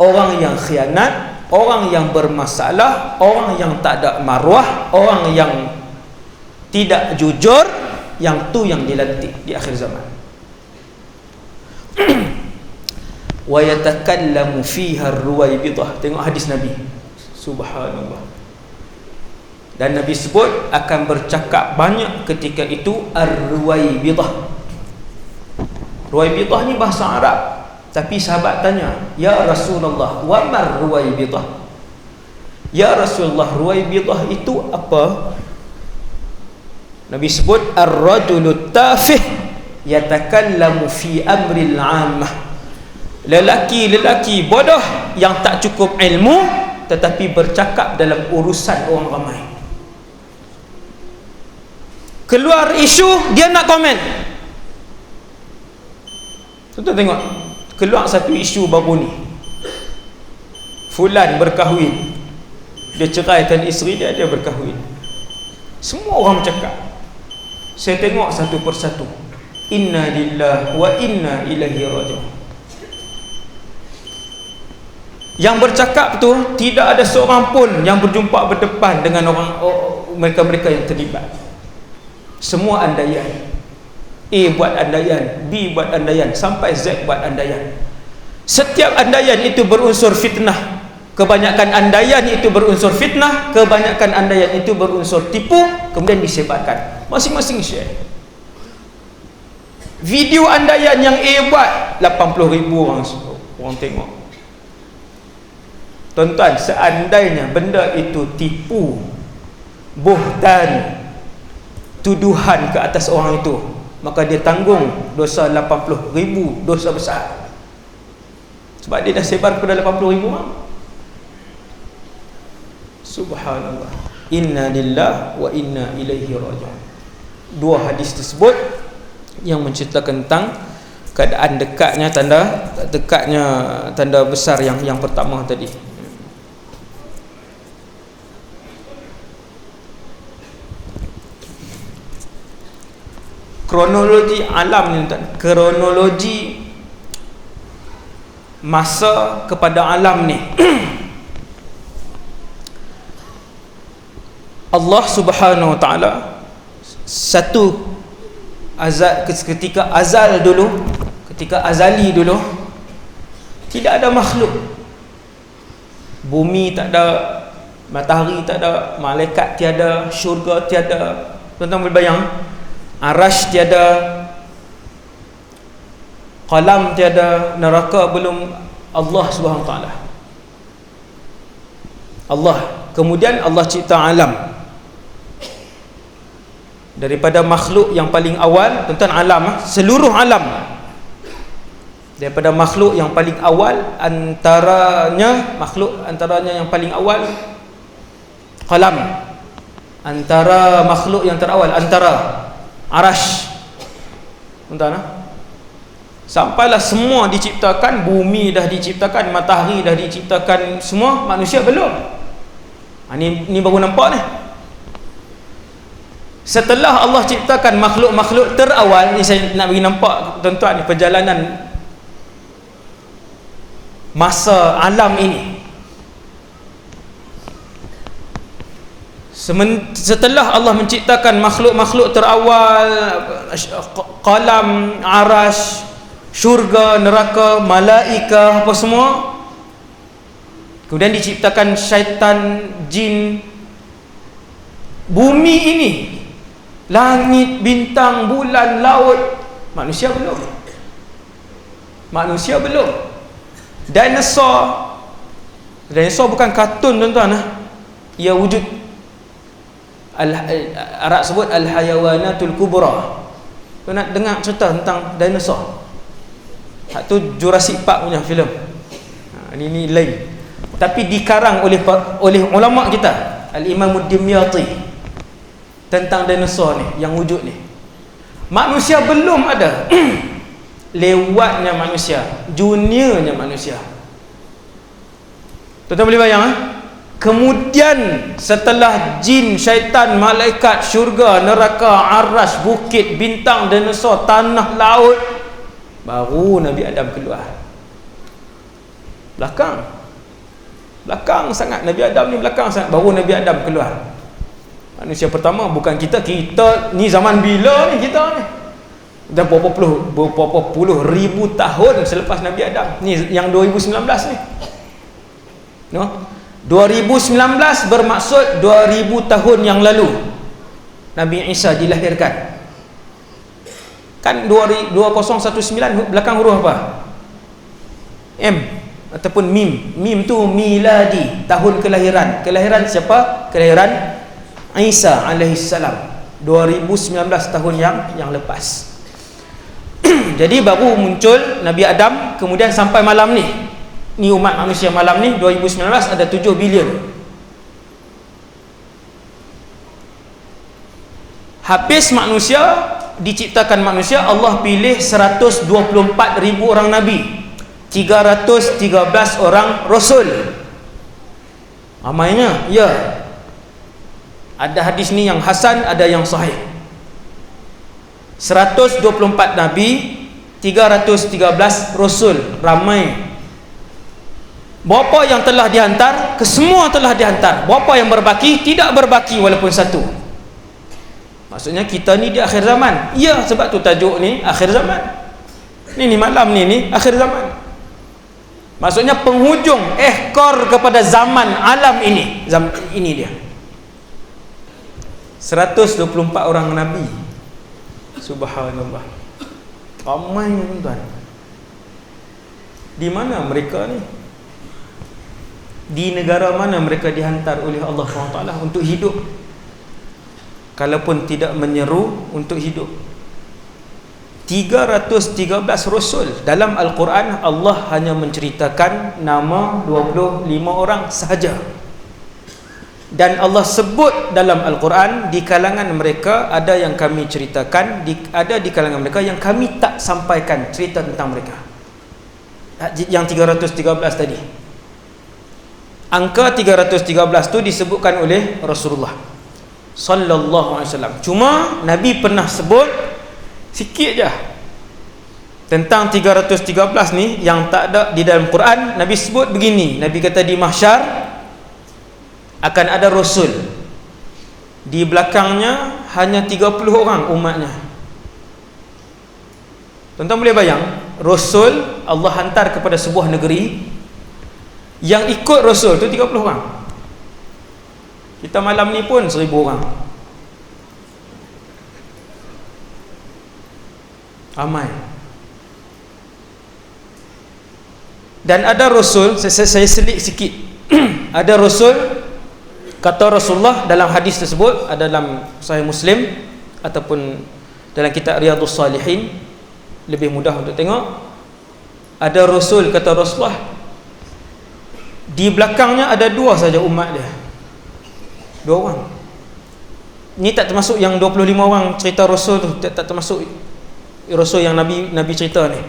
orang yang khianat, orang yang bermasalah, orang yang tak ada maruah, orang yang tidak jujur, yang tu yang dilantik di akhir zaman. Wa yatakallamu fiha ar-ruwaybidah. Tengok hadis Nabi, subhanallah. Dan Nabi sebut akan bercakap banyak ketika itu ar-ruwaybidah. Ruwaybidah ni bahasa Arab, tapi sahabat tanya, ya Rasulullah, wa mar ruwaybidah? Ya Rasulullah, ruwaybidah itu apa? Nabi sebut ar-rajulu tafih yatakallamu fi amril 'ammah. Lelaki bodoh yang tak cukup ilmu tetapi bercakap dalam urusan orang ramai. Keluar isu, dia nak komen. Tuan-tuan tengok, keluar satu isu baru ni, fulan berkahwin, dia ceraikan isteri dia, dia berkahwin. Semua orang bercakap. Saya tengok satu persatu, inna lillahi wa inna ilaihi raji'un. Yang bercakap tu tidak ada seorang pun yang berjumpa berdepan dengan orang mereka-mereka yang terlibat. Semua andaian. A buat andaian, B buat andaian, sampai Z buat andaian. Setiap andaian itu berunsur fitnah. Kebanyakan andaian itu berunsur fitnah, kebanyakan andaian itu berunsur tipu, kemudian disebarkan. Masing-masing share. Video andaian yang A buat 80,000 orang tengok. Tuan-tuan, seandainya benda itu tipu, buhtan, tuduhan ke atas orang itu, maka dia tanggung dosa 80,000 dosa besar. Sebab dia dah sebar kepada 80,000 orang. Subhanallah. Inna lillahi wa inna ilaihi raji'un. Dua hadis tersebut yang menceritakan tentang keadaan dekatnya tanda besar yang pertama tadi. Kronologi alam ni, kronologi masa kepada alam ni. Allah Subhanahu Wa Taala satu ketika azal dulu, ketika azali dulu, tidak ada makhluk. Bumi tak ada, matahari tak ada, malaikat tiada, syurga tiada. Tuan-tuan boleh bayang, arash tiada, qalam tiada, neraka belum, Allah Subhanahu Wa Taala. Allah, kemudian Allah cipta alam. Daripada makhluk yang paling awal, tuan-tuan, alam, seluruh alam, daripada makhluk yang paling awal, antaranya yang paling awal qalam, antara makhluk yang terawal antara arash, tuan-tuan, sampailah semua diciptakan, bumi dah diciptakan, matahari dah diciptakan, semua, manusia belum. Ni baru nampak ni. Setelah Allah ciptakan makhluk-makhluk terawal ni, saya nak bagi nampak tuan-tuan ni perjalanan masa alam ini. Setelah Allah menciptakan makhluk-makhluk terawal, qalam, arash, syurga, neraka, malaikah, apa semua, kemudian diciptakan syaitan, jin, bumi ini, langit, bintang, bulan, laut, manusia belum. Dinosaur bukan kartun, tuan-tuan, ia wujud. Arab sebut al-hayawanatul kubra. Kau nak dengar cerita tentang dinosaur, hak tu Jurassic Park punya filem. Ini lain, tapi dikarang oleh ulama kita, Al-Imam Ad-Dimyati, tentang dinosaur ni yang wujud ni. Manusia belum ada. Lewatnya manusia, juniornya manusia. Tuan-tuan boleh bayang, kemudian setelah jin, syaitan, malaikat, syurga, neraka, arash, bukit, bintang, dinosaur, tanah, laut, baru Nabi Adam keluar. Belakang sangat Nabi Adam ni, belakang sangat, baru Nabi Adam keluar. Manusia pertama bukan kita ni zaman bila ni kita ni? Dah berapa puluh ribu tahun selepas Nabi Adam. Ni yang 2019 ni. No? 2019 bermaksud 2000 tahun yang lalu Nabi Isa dilahirkan. Kan 2019 belakang huruf apa? M ataupun mim. Mim tu miladi, tahun kelahiran. Kelahiran siapa? Kelahiran Isa alaihissalam, 2019 tahun yang lepas. Jadi baru muncul Nabi Adam, kemudian sampai malam ni umat manusia malam ni 2019 ada 7 bilion. Habis manusia, diciptakan manusia, Allah pilih 124,000 orang Nabi, 313 orang Rasul. Ramainya, ya. Ada hadis ni yang hasan, ada yang sahih. 124 Nabi, 313 Rasul. Ramai. Berapa yang telah dihantar? Kesemua telah dihantar. Berapa yang berbaki? Tidak berbaki walaupun satu. Maksudnya kita ni di akhir zaman. Ya, sebab tu tajuk ni akhir zaman. Ni malam ni akhir zaman. Maksudnya penghujung, ekor kepada zaman alam ini. Zaman ini dia. 124 orang Nabi. Subhanallah. Ramai, tuan-tuan. Di mana mereka ni? Di negara mana mereka dihantar oleh Allah SWT untuk hidup? kalaupun tidak menyeru untuk hidup. 313 rasul. Dalam Al-Quran Allah hanya menceritakan nama 25 orang sahaja. Dan Allah sebut dalam Al-Quran, di kalangan mereka ada yang kami ceritakan, ada di kalangan mereka yang kami tak sampaikan cerita tentang mereka. Yang 313 tadi. Angka 313 tu disebutkan oleh Rasulullah sallallahu alaihi wasallam. Cuma Nabi pernah sebut sikit je tentang 313 ni yang tak ada di dalam Quran. Nabi sebut begini, Nabi kata di mahsyar akan ada rasul, di belakangnya hanya 30 orang umatnya. Tuan-tuan boleh bayang, rasul Allah hantar kepada sebuah negeri, yang ikut rasul tu 30 orang. Kita malam ni pun 1000 orang. Ramai. Dan ada rasul, saya selit sikit. Ada rasul, kata Rasulullah dalam hadis tersebut, ada dalam Sahih Muslim ataupun dalam kitab Riyadhus Salihin, lebih mudah untuk tengok. Ada rasul, kata Rasulullah, di belakangnya ada 2 saja umat dia. 2 orang. Ini tak termasuk yang 25 orang cerita rasul tu, tak termasuk rasul yang Nabi cerita ni.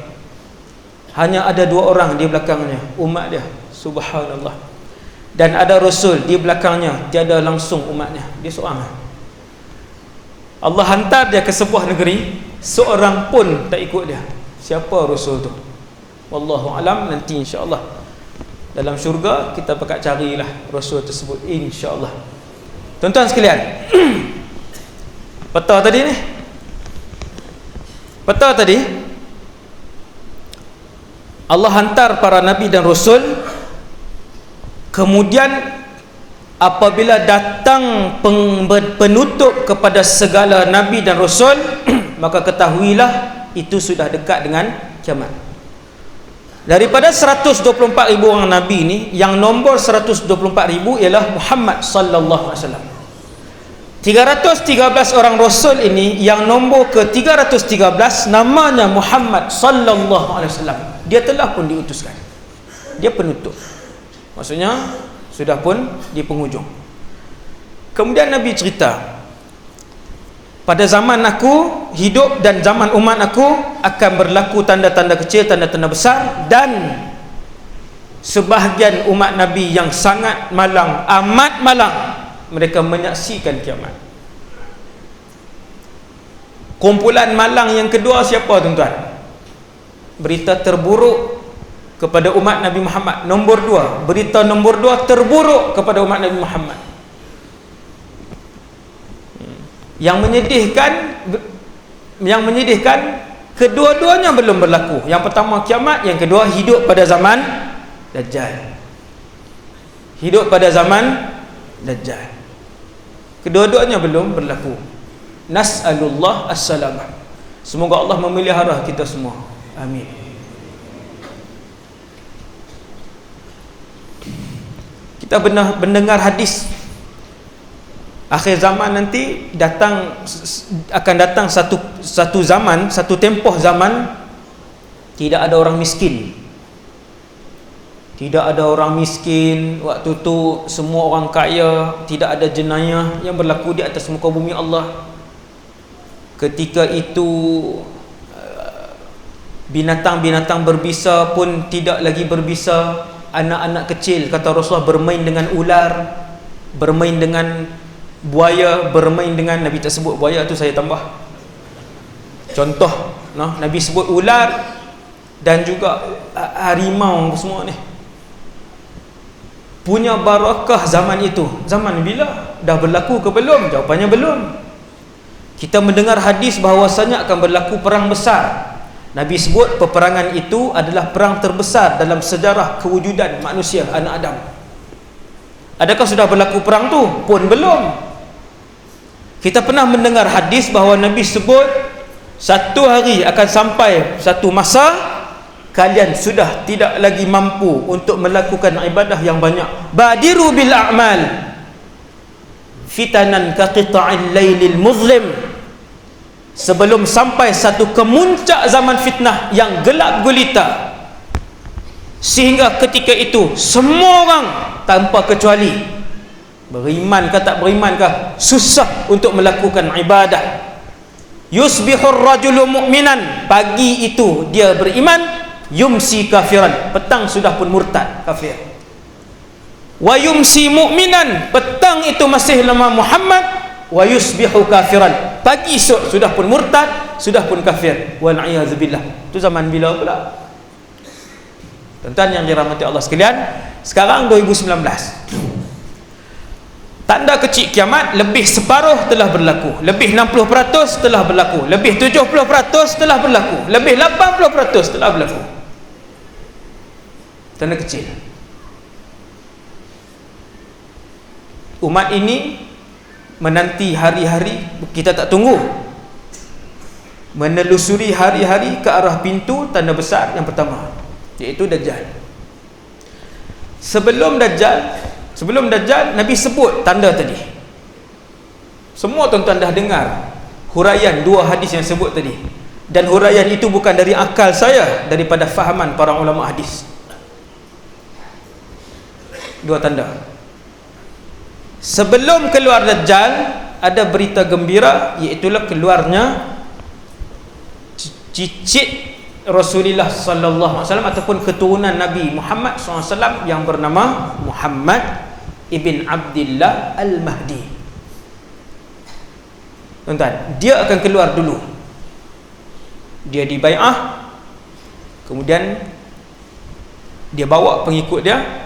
Hanya ada 2 orang di belakangnya umat dia. Subhanallah. Dan ada rasul di belakangnya tiada langsung umatnya, dia seorang. Allah hantar dia ke sebuah negeri, seorang pun tak ikut dia. Siapa rasul tu? Wallahu alam, nanti insya-Allah dalam syurga kita pakat carilah rasul tersebut, insya-Allah. Tuan-tuan sekalian, peta tadi ni, peta tadi Allah hantar para nabi dan rasul. Kemudian apabila datang penutup kepada segala nabi dan rasul, maka ketahuilah itu sudah dekat dengan kiamat. Daripada 124,000 orang nabi ini, yang nombor 124,000 ialah Muhammad sallallahu alaihi wasallam. 313 orang rasul ini, yang nombor ke-313 namanya Muhammad sallallahu alaihi wasallam. Dia telah pun diutuskan. Dia penutup. Maksudnya sudah pun di penghujung. Kemudian Nabi cerita, pada zaman aku hidup dan zaman umat aku akan berlaku tanda-tanda kecil, tanda-tanda besar, dan sebahagian umat Nabi yang sangat malang, amat malang, mereka menyaksikan kiamat. Kumpulan malang yang kedua siapa, tuan-tuan? Berita terburuk kepada umat Nabi Muhammad. Nombor 2, berita nombor 2 terburuk kepada umat Nabi Muhammad. Yang menyedihkan kedua-duanya belum berlaku. Yang pertama kiamat, yang kedua hidup pada zaman Dajjal. Hidup pada zaman Dajjal. Kedua-duanya belum berlaku. Nas'alullah as-salamah. Semoga Allah memelihara kita semua. Amin. Kita mendengar hadis akhir zaman nanti akan datang satu zaman, satu tempoh zaman tidak ada orang miskin. Tidak ada orang miskin. Waktu tu semua orang kaya, tidak ada jenayah yang berlaku di atas muka bumi Allah. Ketika itu binatang-binatang berbisa pun tidak lagi berbisa. Anak-anak kecil, kata Rasulullah, bermain dengan ular, bermain dengan buaya, bermain dengan, Nabi tak sebut buaya tu, saya tambah contoh, Nabi sebut ular dan juga harimau semua ni. Punya barakah zaman itu. Zaman bila? Dah berlaku ke belum? Jawapannya belum. Kita mendengar hadis bahawasanya akan berlaku perang besar. Nabi sebut peperangan itu adalah perang terbesar dalam sejarah kewujudan manusia, anak Adam. Adakah sudah berlaku perang tu? Pun belum. Kita pernah mendengar hadis bahawa Nabi sebut satu hari akan sampai satu masa kalian sudah tidak lagi mampu untuk melakukan ibadah yang banyak. Badiru bil a'mal fitanan ka qita'il lailil muzlim, sebelum sampai satu kemuncak zaman fitnah yang gelap gulita, sehingga ketika itu semua orang tanpa kecuali, beriman ke tak beriman ke, susah untuk melakukan ibadah. Yusbihur rajulu mu'minan, pagi itu dia beriman, yumsi kafiran, petang sudah pun murtad kafir. Wa yumsi mu'minan, petang itu masih lemah Muhammad, wa yusbihu kafiran, pagi esok sudah pun murtad, sudah pun kafir. Wal a'yadzu billah. Itu zaman bila pula? Tuan-tuan yang dirahmati Allah sekalian, sekarang 2019, tanda kecil kiamat lebih separuh telah berlaku, lebih 60% telah berlaku, lebih 70% telah berlaku, lebih 80% telah berlaku. Tanda kecil. Umat ini menanti hari-hari, kita tak tunggu, menelusuri hari-hari ke arah pintu tanda besar yang pertama, iaitu Dajjal. Sebelum Dajjal Nabi sebut tanda tadi. Semua tuan-tuan dah dengar huraian dua hadis yang sebut tadi, dan huraian itu bukan dari akal saya, daripada fahaman para ulama hadis. Dua tanda. Sebelum keluar Dajjal ada berita gembira, iaitulah keluarnya cicit Rasulullah sallallahu alaihi wasallam ataupun keturunan Nabi Muhammad sallallahu alaihi wasallam yang bernama Muhammad ibn Abdullah Al-Mahdi. Tuan-tuan, dia akan keluar dulu. Dia dibai'ah, kemudian dia bawa pengikut dia.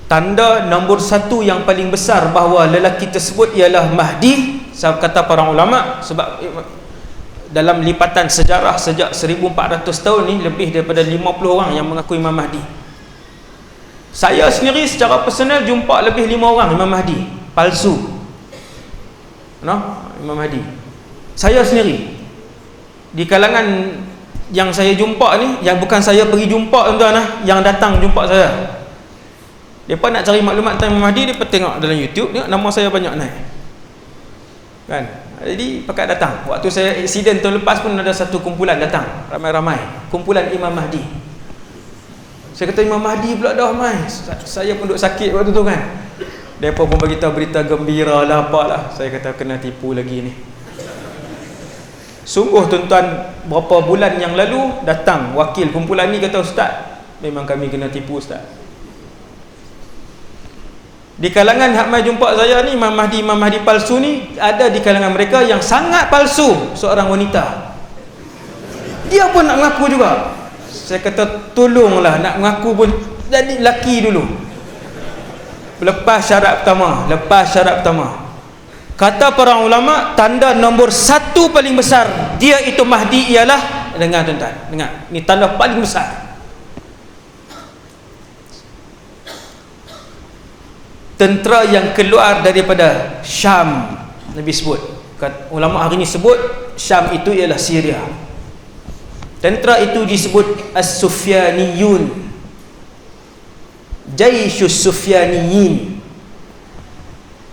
Tanda nombor satu yang paling besar bahawa lelaki tersebut ialah Mahdi, kata para ulama, sebab dalam lipatan sejarah sejak 1400 tahun ni, lebih daripada 50 orang yang mengaku Imam Mahdi. Saya sendiri secara personal jumpa lebih 5 orang Imam Mahdi palsu. Imam Mahdi. Saya sendiri, di kalangan yang saya jumpa ni, yang bukan saya pergi jumpa tuan-tuan, yang datang jumpa saya, mereka nak cari maklumat tentang Imam Mahdi, mereka tengok dalam YouTube, tengok nama saya banyak naik kan. Jadi pakat datang. Waktu saya aksiden tahun lepas pun ada satu kumpulan datang, ramai-ramai, kumpulan Imam Mahdi. Saya kata Imam Mahdi pula dah mai. Saya pun duk sakit waktu tu kan. Mereka pun beritahu berita gembira lah, apalah. Saya kata kena tipu lagi ni. Sungguh tuan-tuan, berapa bulan yang lalu datang wakil kumpulan ni, kata ustaz, memang kami kena tipu ustaz. Di kalangan hak mai jumpa saya ni, Imam Mahdi palsu ni, ada di kalangan mereka yang sangat palsu, seorang wanita. Dia pun nak mengaku juga. Saya kata tolonglah, nak mengaku pun jadi lelaki dulu. Lepas syarat pertama. Kata para ulama, tanda nombor satu paling besar dia itu Mahdi ialah, dengar tuan-tuan, dengar, ni tanda paling besar. Tentera yang keluar daripada Syam, Nabi sebut, ulama hari ini sebut Syam itu ialah Syria. Tentera itu disebut As-Sufyaniyun, Jaisyus Sufyaniyin.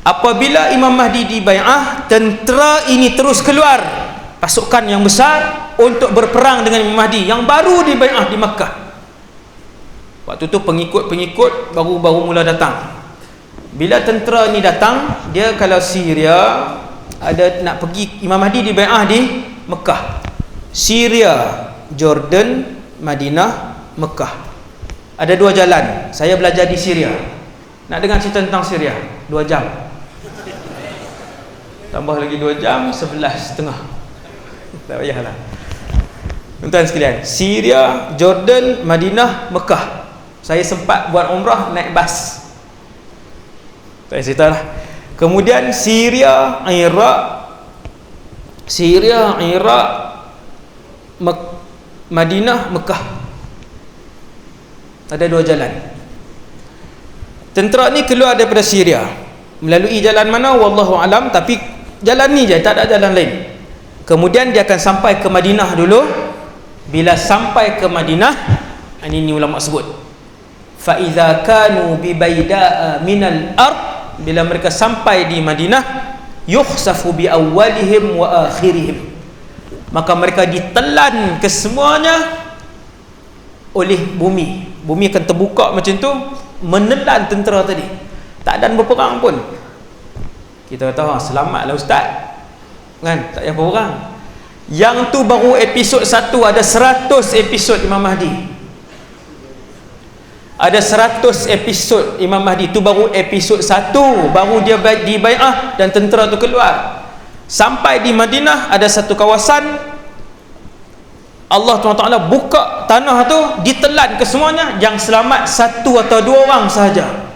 Apabila Imam Mahdi dibai'ah, tentera ini terus keluar, pasukan yang besar untuk berperang dengan Imam Mahdi yang baru dibai'ah di Makkah. Waktu tu pengikut baru mula datang. Bila tentera ni datang, dia kalau Syria ada nak pergi, Imam Mahdi dibai'ah di Mekah. Syria, Jordan, Madinah, Mekah. Ada 2 jalan. Saya belajar di Syria. Nak dengar cerita tentang Syria, 2 jam. Tambah lagi 2 jam, 11.30. Tak payahlah. Tuan-tuan sekalian, Syria, Jordan, Madinah, Mekah. Saya sempat buat umrah naik bas. Saya ceritalah. Kemudian Syria, Iraq, Madinah, Mekah. Ada 2 jalan. Tentera ni keluar daripada Syria melalui jalan mana wallahu alam, tapi jalan ni je, tak ada jalan lain. Kemudian dia akan sampai ke Madinah dulu. Bila sampai ke Madinah, ini ulama sebut, fa idza kanu bi baida'a minal ard bila mereka sampai di Madinah, yukhsafu bi awwalihim wa akhirihim, maka mereka ditelan kesemuanya oleh bumi. Bumi akan terbuka macam tu, menelan tentera tadi. Tak ada berperang pun. Kita kata, selamatlah ustaz, kan? Tak payah berperang. Yang tu baru episod 1, ada 100 episod Imam Mahdi. Ada 100 episod Imam Mahdi. Tu baru episod 1, baru dia dibai'ah dan tentera tu keluar. Sampai di Madinah ada satu kawasan, Allah SWT buka tanah tu, ditelan kesemuanya. Yang selamat 1 atau 2 orang sahaja.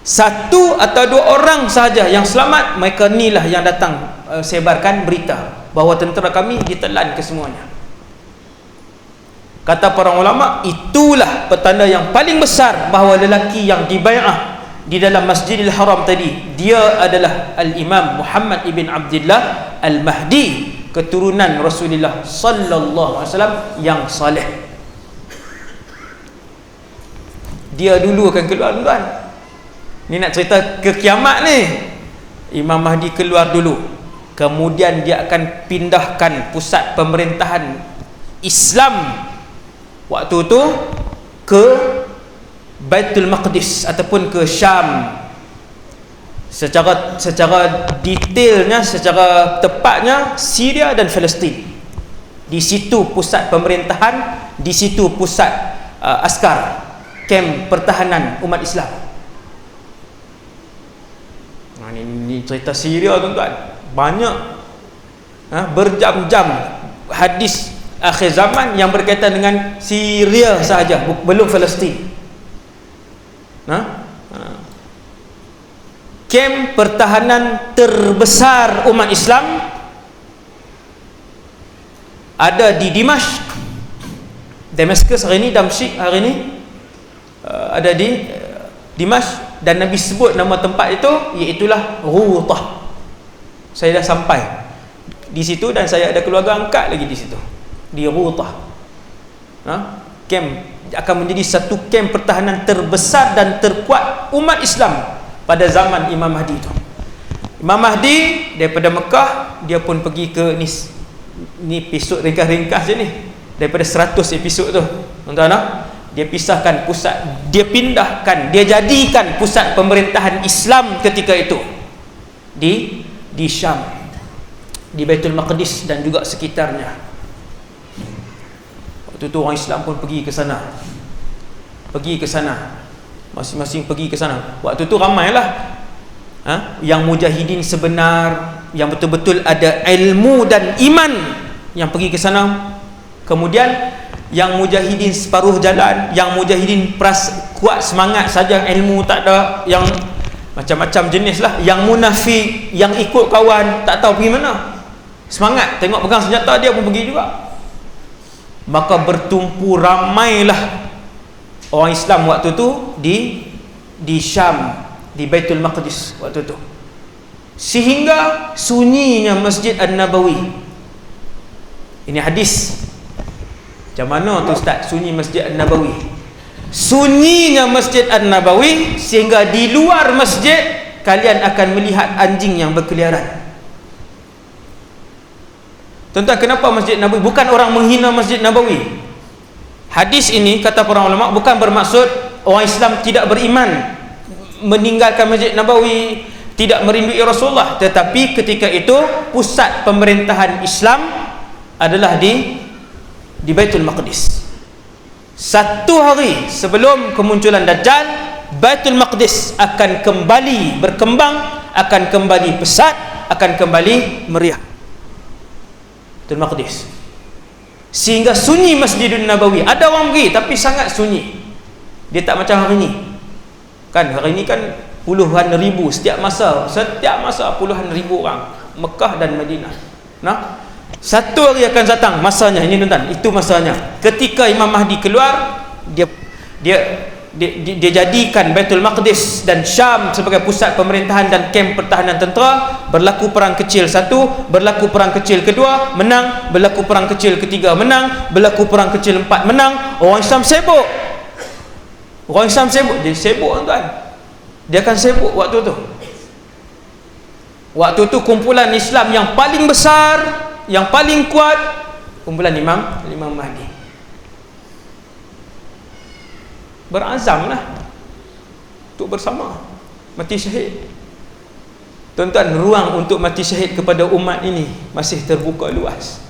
1 atau 2 orang sahaja yang selamat. Mereka inilah yang datang sebarkan berita bahawa tentera kami ditelan kesemuanya. Kata para ulama, itulah petanda yang paling besar bahawa lelaki yang dibai'ah di dalam Masjidil Haram tadi, dia adalah Al-Imam Muhammad ibn Abdullah Al-Mahdi, keturunan Rasulullah sallallahu alaihi wasallam yang saleh. Dia dulu akan keluar, tuan. Ni nak cerita ke kiamat ni. Imam Mahdi keluar dulu, kemudian dia akan pindahkan pusat pemerintahan Islam waktu tu ke Baitul Maqdis ataupun ke Syam. Secara detailnya, secara tepatnya Syria dan Palestin. Di situ pusat pemerintahan, di situ pusat askar, kem pertahanan umat Islam. Nah, ini cerita Syria, tuan-tuan. Banyak berjam-jam hadis akhir zaman yang berkaitan dengan Syria sahaja, belum Palestin. Kem pertahanan terbesar umat Islam ada di Dimashq, Damascus hari ini, Damsyik hari ini, ada di Dimashq, dan Nabi sebut nama tempat itu, iaitulah Rutah. Saya dah sampai di situ dan saya ada keluarga angkat lagi di situ, di Rutah. Kem akan menjadi satu kem pertahanan terbesar dan terkuat umat Islam pada zaman Imam Mahdi itu. Imam Mahdi daripada Mekah, dia pun pergi ke ni episod ringkas-ringkas je ni, daripada 100 episod tu, tuan-tuan. Dia pisahkan pusat, dia pindahkan, dia jadikan pusat pemerintahan Islam ketika itu di Syam, di Baitul Maqdis dan juga sekitarnya. Waktu tu orang Islam pun pergi ke sana, masing-masing pergi ke sana. Waktu tu ramailah yang mujahidin sebenar, yang betul-betul ada ilmu dan iman, yang pergi ke sana. Kemudian yang mujahidin separuh jalan, yang mujahidin kuat semangat saja, ilmu tak ada, yang macam-macam jenis lah, yang munafik, yang ikut kawan, tak tahu pergi mana, semangat tengok pegang senjata, dia pun pergi juga. Maka bertumpu ramailah orang Islam waktu tu di Syam, di Baitul Maqdis waktu tu, sehingga sunyinya Masjid An-Nabawi. Ini hadis. Macam mana tu ustaz sunyi Masjid An-Nabawi? Sunyinya Masjid An-Nabawi sehingga di luar masjid kalian akan melihat anjing yang berkeliaran. Tuan-tuan, kenapa Masjid Nabawi? Bukan orang menghina Masjid Nabawi. Hadis ini, kata para ulama, bukan bermaksud orang Islam tidak beriman, meninggalkan Masjid Nabawi, tidak merindui Rasulullah. Tetapi ketika itu pusat pemerintahan Islam adalah di Baitul Maqdis. 1 hari sebelum kemunculan Dajjal, Baitul Maqdis akan kembali berkembang, akan kembali pesat, akan kembali meriah. Baitul Maqdis, sehingga sunyi Masjidun Nabawi. Ada orang pergi tapi sangat sunyi. Dia tak macam hari ini. Kan hari ini kan puluhan ribu setiap masa puluhan ribu orang Mekah dan Madinah. Nah, 1 hari akan datang masanya ini, tuan-tuan. Itu masanya ketika Imam Mahdi keluar, dia jadikan Baitul Maqdis dan Syam sebagai pusat pemerintahan dan kem pertahanan tentera. Berlaku perang kecil 1, berlaku perang kecil kedua, menang. Berlaku perang kecil ketiga, menang. Berlaku perang kecil 4, menang. Orang Islam sibuk. Jadi sibuk, tuan-tuan. Dia akan sibuk waktu tu. Waktu tu kumpulan Islam yang paling besar, yang paling kuat, kumpulan Imam Mahdi. Berazamlah untuk bersama mati syahid. Tuan-tuan, ruang untuk mati syahid kepada umat ini masih terbuka luas.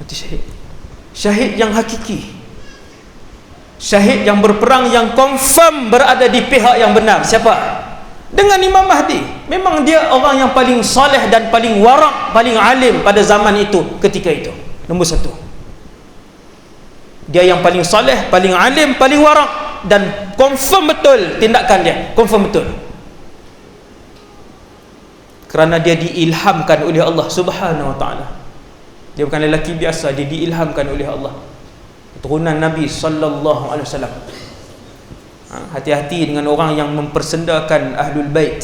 Mati syahid, syahid yang hakiki, syahid yang berperang, yang confirm berada di pihak yang benar. Siapa? Dengan Imam Mahdi. Memang dia orang yang paling soleh dan paling warak, paling alim pada zaman itu, ketika itu. Nombor satu, dia yang paling soleh, paling alim, paling warak, dan confirm betul tindakan dia, confirm betul, kerana dia diilhamkan oleh Allah Subhanahu wa ta'ala. Dia bukan lelaki biasa, dia diilhamkan oleh Allah, keturunan Nabi sallallahu alaihi wasallam. Hati-hati dengan orang yang mempersendakan Ahlul Bait.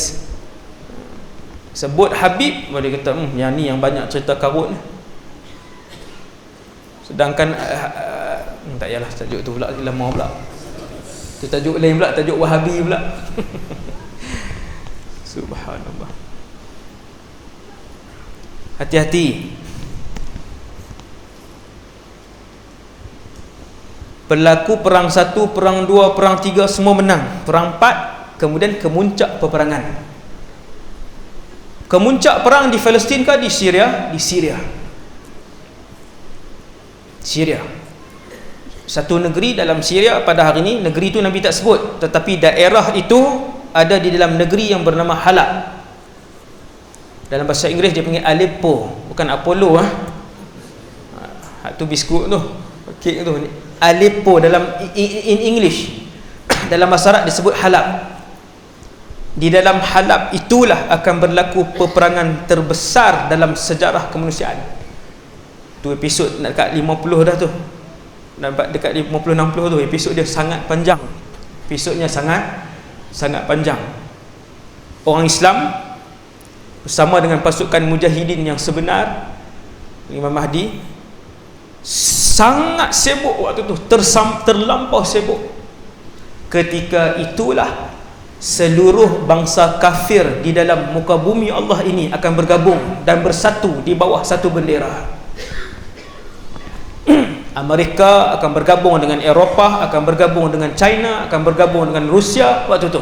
Sebut Habib, dia kata yang ni yang banyak cerita karut. Sedangkan tak yalah, tajuk tu pula lama pula. Tu tajuk lain pula, tajuk Wahabi pula. Subhanallah. Hati-hati. Berlaku perang 1, perang 2, perang 3 semua menang. Perang 4, kemudian kemuncak peperangan. Kemuncak perang di Palestin ke di Syria? Di Syria. Syria. Satu negeri dalam Syria pada hari ini, negeri itu Nabi tak sebut, tetapi daerah itu ada di dalam negeri yang bernama Halab. Dalam bahasa Inggeris dia panggil Aleppo, bukan Apollo. Tu biskut tu, kek tu. Aleppo dalam in English. Dalam bahasa Arab disebut Halab. Di dalam Halab itulah akan berlaku peperangan terbesar dalam sejarah kemanusiaan. Tu episod nak dekat 50 dah tu. Nampak dekat 50-60 tu, episod dia sangat panjang. Episodnya sangat panjang. Orang Islam bersama dengan pasukan mujahidin yang sebenar, Imam Mahdi sangat sibuk waktu tu, terlampau sibuk. Ketika itulah seluruh bangsa kafir di dalam muka bumi Allah ini akan bergabung dan bersatu di bawah satu bendera. Amerika akan bergabung dengan Eropah, akan bergabung dengan China, akan bergabung dengan Rusia waktu tu.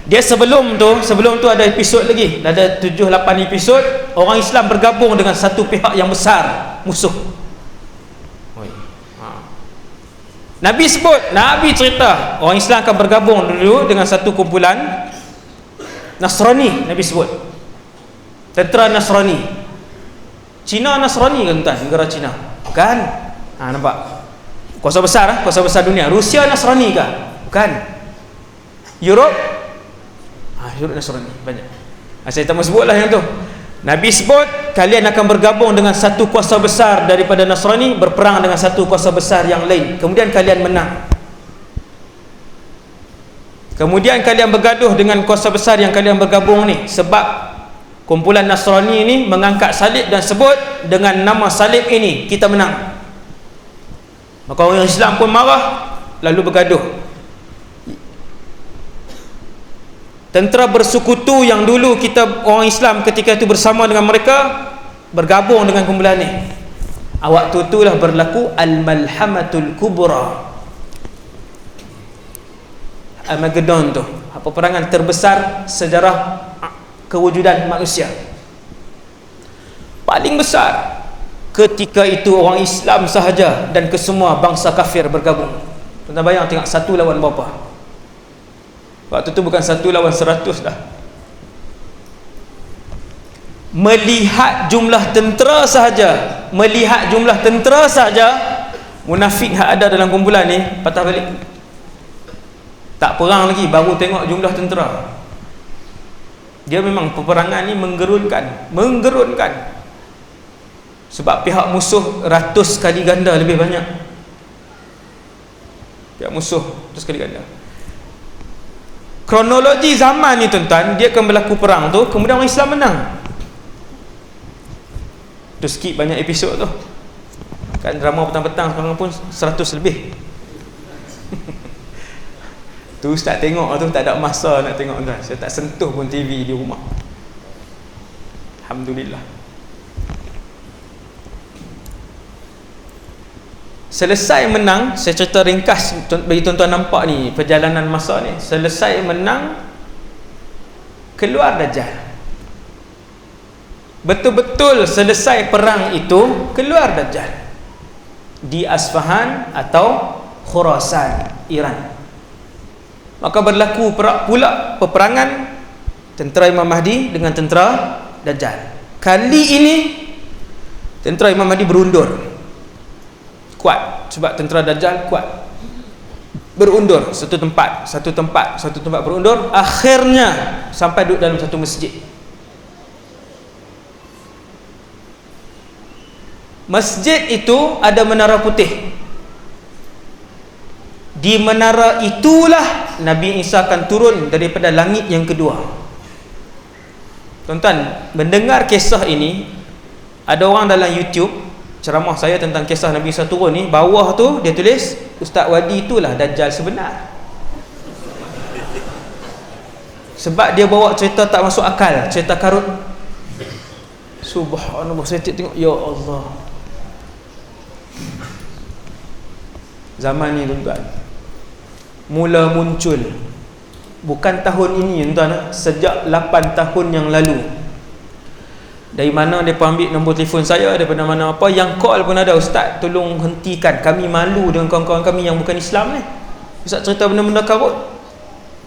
Dia sebelum tu ada episod lagi, ada 7-8 episod orang Islam bergabung dengan satu pihak yang besar, musuh. Nabi sebut, Nabi cerita orang Islam akan bergabung dulu dengan satu kumpulan Nasrani. Nabi sebut tentera Nasrani. Cina Nasrani kan tuan, negara Cina bukan? Nampak kuasa besar dunia. Rusia Nasrani kah? Bukan. Europe Europe Nasrani banyak. Saya tak mau sebutlah yang tu. Nabi sebut kalian akan bergabung dengan satu kuasa besar daripada Nasrani, berperang dengan satu kuasa besar yang lain, kemudian kalian menang. Kemudian kalian bergaduh dengan kuasa besar yang kalian bergabung ni, sebab kumpulan Nasrani ini mengangkat salib dan sebut dengan nama salib ini kita menang. Maka orang Islam pun marah, lalu bergaduh. Tentera bersekutu yang dulu kita orang Islam ketika itu bersama dengan mereka bergabung dengan kumpulan ni. Waktu itulah berlaku Al-Malhamatul Kubra, Armageddon tu, peperangan terbesar sejarah kewujudan manusia, paling besar. Ketika itu orang Islam sahaja dan kesemua bangsa kafir bergabung. Tuan-tuan bayang tengok satu lawan berapa? Waktu tu bukan 1 lawan 100 dah. Melihat jumlah tentera sahaja, munafik yang ada dalam kumpulan ni patah balik. Tak perang lagi, baru tengok jumlah tentera. Dia memang peperangan ni menggerunkan. Sebab pihak musuh ratus kali ganda lebih banyak. Pihak musuh ratus kali ganda. Kronologi zaman ni tuan-tuan, dia akan berlaku perang tu, kemudian orang Islam menang. Tu skip banyak episod tu. Kan drama petang-petang sekarang pun 100 lebih. Tu ustaz tengok tu, tak ada masa nak tengok tuan. Saya tak sentuh pun TV di rumah. Alhamdulillah. Selesai menang, saya cerita ringkas bagi tuan-tuan nampak ni perjalanan masa ni. Selesai menang, keluar Dajjal. Betul-betul selesai perang itu, keluar Dajjal di Asfahan atau Khurasan, Iran. Maka berlaku pula peperangan tentera Imam Mahdi dengan tentera Dajjal. Kali ini tentera Imam Mahdi berundur, kuat, sebab tentera Dajjal kuat. Berundur satu tempat berundur. Akhirnya sampai duduk dalam satu masjid. Masjid itu ada menara putih. Di menara itulah Nabi Isa akan turun daripada langit yang kedua. Tuan-tuan, mendengar kisah ini, ada orang dalam YouTube ceramah saya tentang kisah Nabi Isa turun ni, bawah tu dia tulis, Ustaz Wadi itulah Dajjal sebenar. Sebab dia bawa cerita tak masuk akal, cerita karut. Subhanallah, saya tengok, ya Allah. Zaman ni tuan-tuan mula muncul, bukan tahun ini tuan-tuan, sejak 8 tahun yang lalu. Dari mana mereka ambil nombor telefon saya, daripada mana apa, yang call pun ada, Ustaz tolong hentikan, kami malu dengan kawan-kawan kami yang bukan Islam ni. Ustaz cerita benda-benda karut,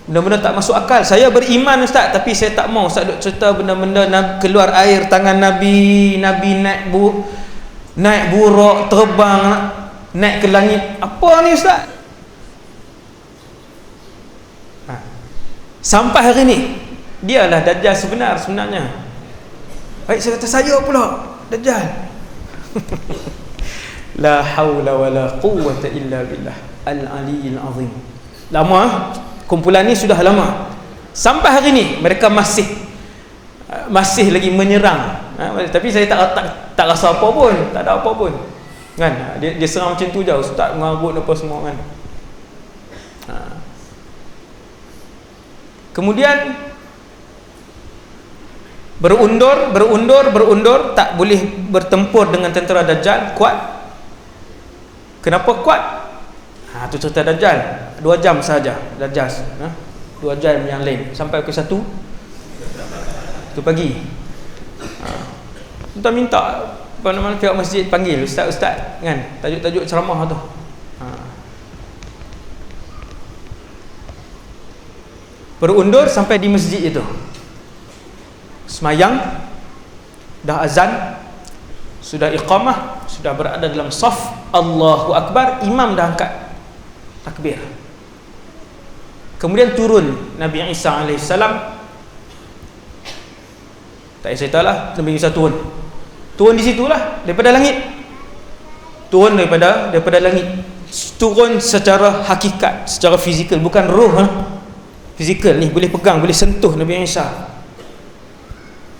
benda-benda tak masuk akal. Saya beriman Ustaz, tapi saya tak mau Ustaz duk cerita benda-benda keluar air tangan Nabi, Nabi naik buruk, terbang, naik ke langit. Apa ni Ustaz? Sampai hari ni dialah Dajjal sebenarnya. Baik, saya kata saya pula Dajjal. La haula wala quwwata illa billah al-aliyyil azim. Lama, kumpulan ni sudah lama. Sampai hari ni mereka masih lagi menyerang. Tapi saya tak rasa apa pun, tak ada apa pun. Kan? Dia serang macam tu je, Ustaz mengarut apa semua kan. Kemudian berundur, tak boleh bertempur dengan tentera Dajjal, kuat. Kenapa kuat? Tu cerita Dajjal 2 jam saja Dajjal, 2 jam yang lain sampai ke 1 pagi. Kita minta mana-mana pihak masjid panggil ustaz kan, tajuk-tajuk ceramah tu. Berundur sampai di masjid itu, semayang, dah azan, sudah iqamah, sudah berada dalam saf, Allahu Akbar, imam dah angkat takbir. Kemudian turun Nabi Isa AS. Tak payah cerita lah, Nabi Isa turun di situlah, daripada langit. Turun daripada langit, turun secara hakikat, secara fizikal, bukan roh. Fizikal ni, boleh pegang, boleh sentuh Nabi Isa.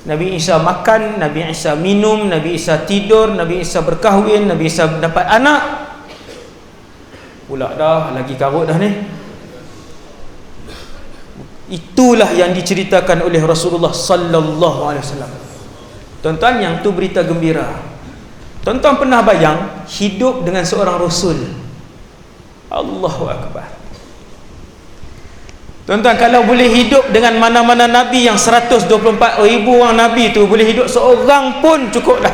Nabi Isa makan, Nabi Isa minum, Nabi Isa tidur, Nabi Isa berkahwin, Nabi Isa dapat anak. Pula dah lagi karut dah ni. Itulah yang diceritakan oleh Rasulullah sallallahu alaihi wasallam. Tuan-tuan, yang tu berita gembira. Tuan-tuan pernah bayang hidup dengan seorang rasul? Allahu Akbar. Tuan-tuan, kalau boleh hidup dengan mana-mana Nabi yang 124,000 orang Nabi tu, boleh hidup seorang pun cukup dah.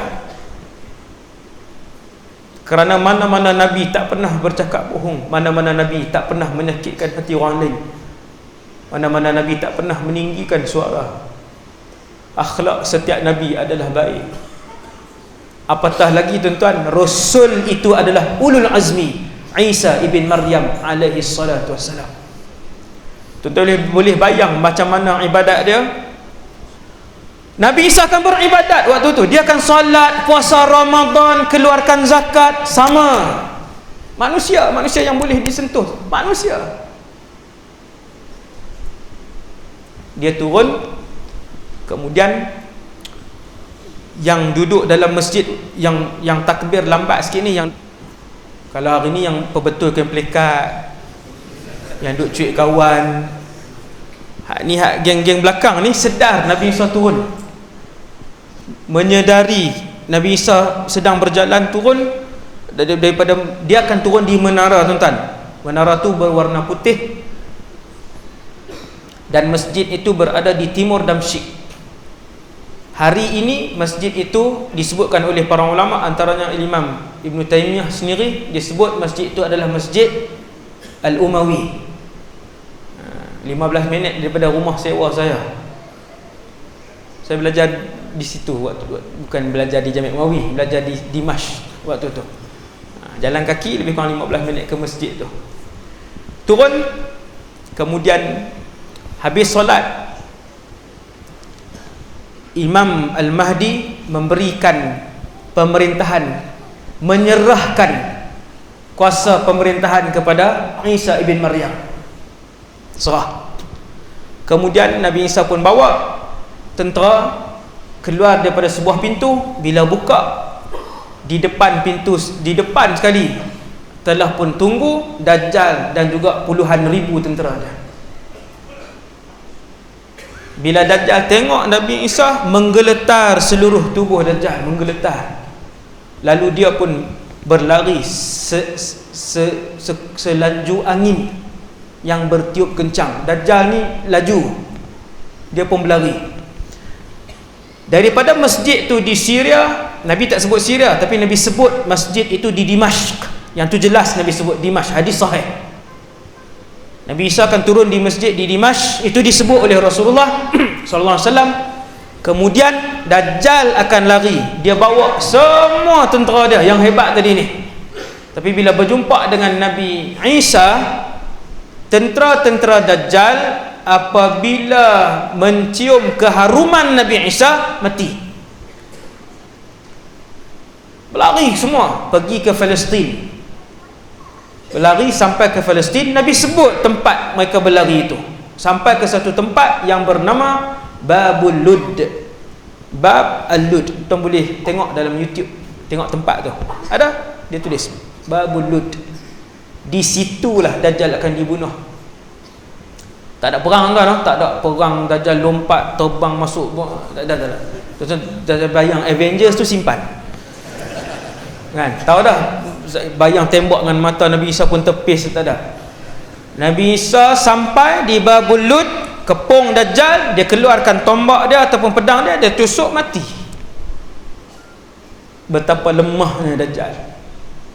Kerana mana-mana Nabi tak pernah bercakap bohong, mana-mana Nabi tak pernah menyakitkan hati orang lain, mana-mana Nabi tak pernah meninggikan suara. Akhlak setiap Nabi adalah baik. Apatah lagi tuan-tuan, Rasul itu adalah ulul azmi, Isa ibn Maryam alaihi salatu wassalam. Tuan-tuan boleh bayang macam mana ibadat dia. Nabi Isa akan beribadat waktu tu, dia akan solat, puasa Ramadan, keluarkan zakat, sama manusia yang boleh disentuh, manusia. Dia turun, kemudian yang duduk dalam masjid yang takbir lambat sikit ni, yang kalau hari ni yang pebetul kan plekat yang duk cuik kawan. Ni geng-geng belakang ni sedar Nabi Isa turun, menyedari Nabi Isa sedang berjalan turun daripada dia akan turun di menara, tuan-tuan. Menara tu berwarna putih dan masjid itu berada di timur Damsyik. Hari ini masjid itu disebutkan oleh para ulama, antaranya Imam Ibn Taymiyah sendiri, disebut masjid itu adalah Masjid Al-Umawi. 15 minit daripada rumah sewa saya. Saya belajar di situ waktu, bukan belajar di Jami' Umawi, belajar di Dimash waktu tu. Jalan kaki lebih kurang 15 minit ke masjid tu. Turun, kemudian habis solat, Imam Al-Mahdi memberikan pemerintahan, menyerahkan kuasa pemerintahan kepada Isa ibn Maryam. Serah. Kemudian Nabi Isa pun bawa tentera keluar daripada sebuah pintu. Bila buka, di depan pintu, di depan sekali telah pun tunggu Dajjal dan juga puluhan ribu tentera dia. Bila Dajjal tengok Nabi Isa, menggeletar seluruh tubuh Dajjal, menggeletar. Lalu dia pun berlari selaju angin yang bertiup kencang. Dajjal ni laju, dia pun berlari daripada masjid tu di Syria. Nabi tak sebut Syria, tapi Nabi sebut masjid itu di Dimashq. Yang tu jelas Nabi sebut Dimashq, hadis sahih. Nabi Isa akan turun di masjid di Dimashq, itu disebut oleh Rasulullah sallallahu alaihi wasallam. Kemudian Dajjal akan lari, dia bawa semua tentera dia yang hebat tadi ni. Tapi bila berjumpa dengan Nabi Isa, tentera-tentera Dajjal apabila mencium keharuman Nabi Isa, mati. Berlari semua pergi ke Palestin, berlari sampai ke Palestin. Nabi sebut tempat mereka berlari itu, sampai ke satu tempat yang bernama Babul Lud, Bab Al-Lud. Tuan boleh tengok dalam YouTube, tengok tempat tu, ada dia tulis Babul Lud. Di situlah Dajjal akan dibunuh. Tak ada perang kan? Tak ada perang Dajjal lompat terbang masuk, tak ada. Tuan bayang Avengers tu simpan kan, tahu dah, bayang tembak dengan mata Nabi Isa pun tepis, tak ada. Nabi Isa sampai di Babul Lud, kepung Dajjal, dia keluarkan tombak dia ataupun pedang dia, dia tusuk, mati. Betapa lemahnya Dajjal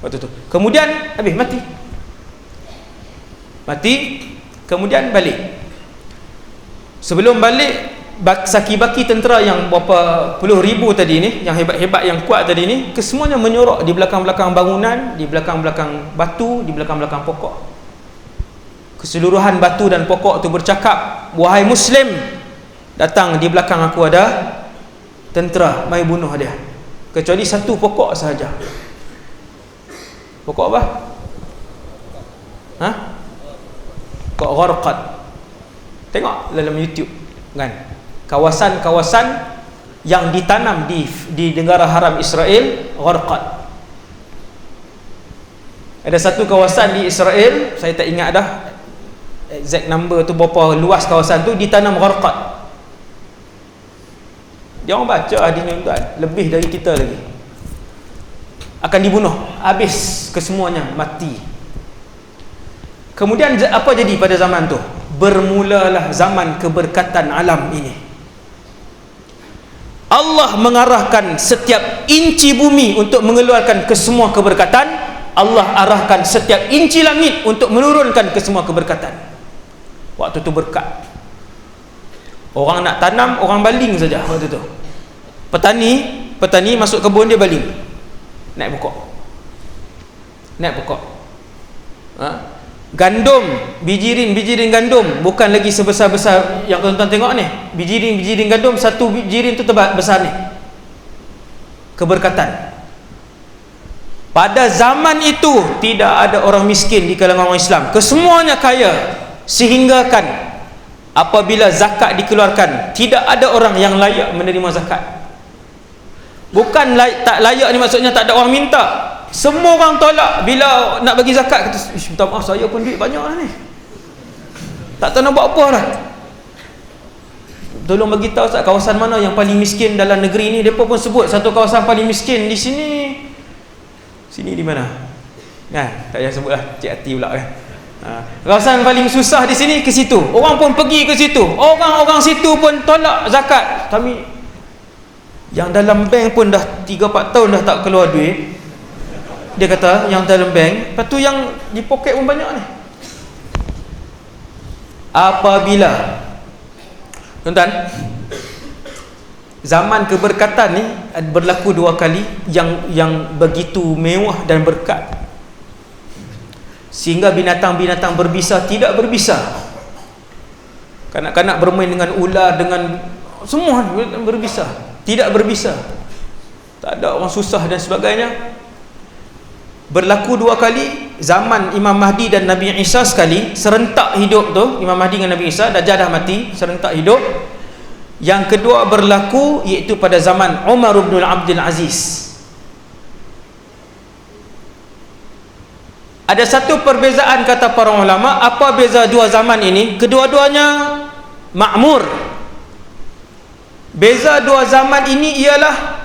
waktu tu. Kemudian habis, mati. Kemudian balik. Sebelum balik, saki-baki tentera yang berapa puluh ribu tadi ni, yang hebat-hebat, yang kuat tadi ni, kesemuanya menyorok di belakang-belakang bangunan, di belakang-belakang batu, di belakang-belakang pokok. Keseluruhan batu dan pokok tu bercakap, wahai Muslim, datang di belakang aku ada tentera, mai bunuh dia. Kecuali satu pokok sahaja. Pokok apa? Pokok Gharqad. Tengok dalam YouTube kan, kawasan-kawasan yang ditanam di negara haram Israel, Gharqad. Ada satu kawasan di Israel, saya tak ingat dah exact number tu berapa luas kawasan tu, ditanam Gharqad. Dia orang baca hadis ni tuan, lebih dari kita lagi. Akan dibunuh, habis kesemuanya, mati. Kemudian apa jadi pada zaman tu? Bermulalah zaman keberkatan alam ini. Allah mengarahkan setiap inci bumi untuk mengeluarkan kesemua keberkatan. Allah arahkan setiap inci langit untuk menurunkan kesemua keberkatan. Waktu tu berkat. Orang nak tanam, orang baling saja waktu tu. Petani masuk kebun dia, baling, naik pokok. Gandum, bijirin gandum bukan lagi sebesar-besar yang tuan-tuan tengok ni. Bijirin gandum, satu bijirin tu besar ni. Keberkatan. Pada zaman itu tidak ada orang miskin di kalangan orang Islam, kesemuanya kaya, sehinggakan apabila zakat dikeluarkan, tidak ada orang yang layak menerima zakat. Bukan tak layak ni maksudnya tak ada orang minta. Semua orang tolak bila nak bagi zakat, kata, minta maaf, saya pun duit banyak lah ni. Tak tahu nak buat apa dah. Tolong bagi tahu Ustaz, kawasan mana yang paling miskin dalam negeri ni. Mereka pun sebut satu kawasan paling miskin di sini. Sini di mana? Tak payah sebut lah, cik hati pula kan. Kawasan paling susah di sini ke situ. Orang pun pergi ke situ. Orang-orang situ pun tolak zakat. Kami yang dalam bank pun dah 3-4 tahun dah tak keluar duit. Dia kata yang dalam bank, lepas tu yang di poket pun banyak ni. Apabila tuan-tuan, zaman keberkatan ni berlaku 2 kali yang begitu mewah dan berkat, sehingga binatang-binatang berbisa tidak berbisa. Kanak-kanak bermain dengan ular, dengan semua berbisa, tidak berbisa. Tak ada orang susah dan sebagainya. Berlaku 2 kali. Zaman Imam Mahdi dan Nabi Isa sekali, serentak hidup tu. Imam Mahdi dengan Nabi Isa, Dajjal dah mati, serentak hidup. Yang kedua berlaku iaitu pada zaman Umar bin Abdul Aziz. Ada satu perbezaan kata para ulama. Apa beza dua zaman ini? Kedua-duanya makmur. Beza dua zaman ini ialah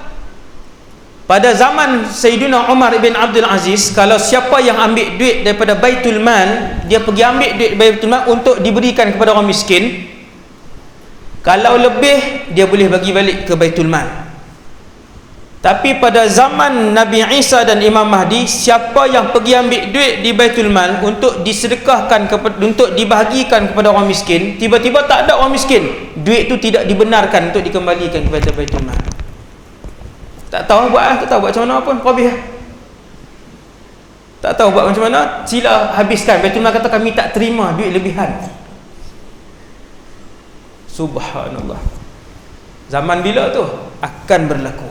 pada zaman Sayyidina Umar bin Abdul Aziz, kalau siapa yang ambil duit daripada Baitul Mal, dia pergi ambil duit Baitul Mal untuk diberikan kepada orang miskin. Kalau lebih, dia boleh bagi balik ke Baitul Mal. Tapi pada zaman Nabi Isa dan Imam Mahdi, siapa yang pergi ambil duit di Baitul Mal untuk disedekahkan, untuk dibahagikan kepada orang miskin, tiba-tiba tak ada orang miskin, duit itu tidak dibenarkan untuk dikembalikan kepada Baitul Mal. Tak tahu buat, tak tahu buat macam mana pun, probih. Tak tahu buat macam mana, sila habiskan. Baitul Mal kata kami tak terima duit lebihan. Subhanallah. Zaman bila tu? Akan berlaku.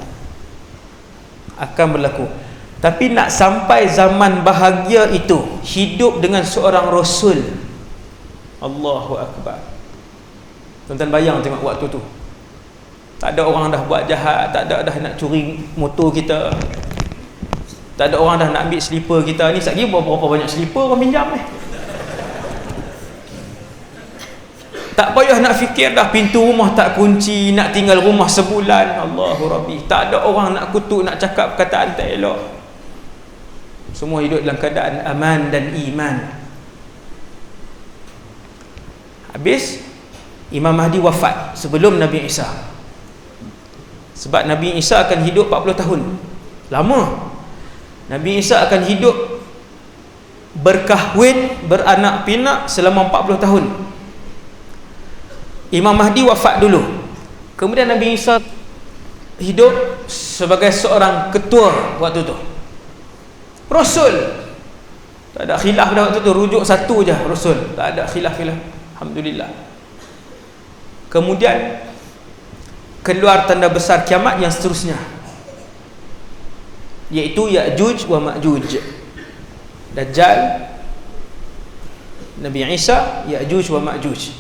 Akan berlaku. Tapi nak sampai zaman bahagia itu, hidup dengan seorang Rasul. Allahu Akbar. Tuan-tuan bayang tengok waktu tu. Tak ada orang dah buat jahat, tak ada dah nak curi motor kita, tak ada orang dah nak ambil slipper kita. Ni sekali berapa banyak slipper orang pinjam ni. Tak payah nak fikir dah, pintu rumah tak kunci, nak tinggal rumah sebulan. Allahu Rabbi. Tak ada orang nak kutuk, nak cakap perkataan tak elok. Semua hidup dalam keadaan aman dan iman. Habis Imam Mahdi wafat sebelum Nabi Isa. Sebab Nabi Isa akan hidup 40 tahun. Lama. Nabi Isa akan hidup berkahwin, beranak pinak selama 40 tahun. Imam Mahdi wafat dulu. Kemudian Nabi Isa hidup sebagai seorang ketua waktu tu. Rasul. Tak ada khilaf dah waktu tu, rujuk satu je Rasul. Tak ada khilaf-khilaf. Alhamdulillah. Kemudian keluar tanda besar kiamat yang seterusnya, iaitu Ya'juj wa Ma'juj. Dajjal, Nabi Isa, Ya'juj wa Ma'juj.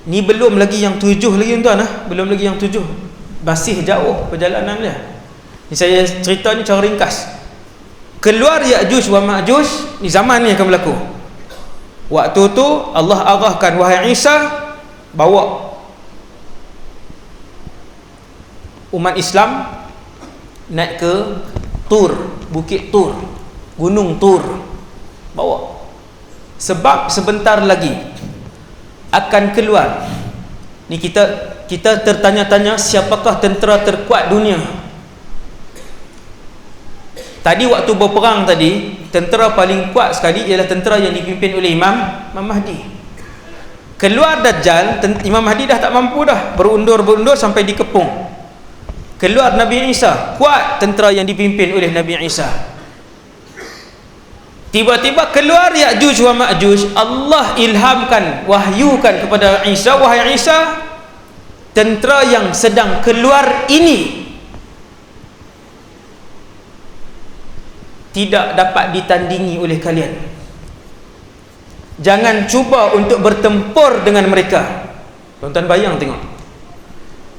Ni belum lagi yang 7 lagi tuan-tuan, belum lagi yang 7. Masih jauh perjalanan dia. Ni saya cerita ni cara ringkas. Keluar Ya'juj wa Ma'juj, ni zaman ni akan berlaku. Waktu tu Allah arahkan, wahai Isa, bawa umat Islam naik ke Tur, Bukit Tur, Gunung Tur, bawa. Sebab sebentar lagi akan keluar. Ni kita tertanya-tanya, siapakah tentera terkuat dunia? Tadi waktu berperang tadi, tentera paling kuat sekali ialah tentera yang dipimpin oleh Imam Mahdi. Keluar Dajjal, Imam Mahdi dah tak mampu dah, berundur sampai dikepung. Keluar Nabi Isa, kuat tentera yang dipimpin oleh Nabi Isa. Tiba-tiba keluar Ya'juj wa Ma'juj. Allah ilhamkan, wahyukan kepada Isa, wahai Isa, tentera yang sedang keluar ini tidak dapat ditandingi oleh kalian. Jangan cuba untuk bertempur dengan mereka. Tuan-tuan bayang tengok,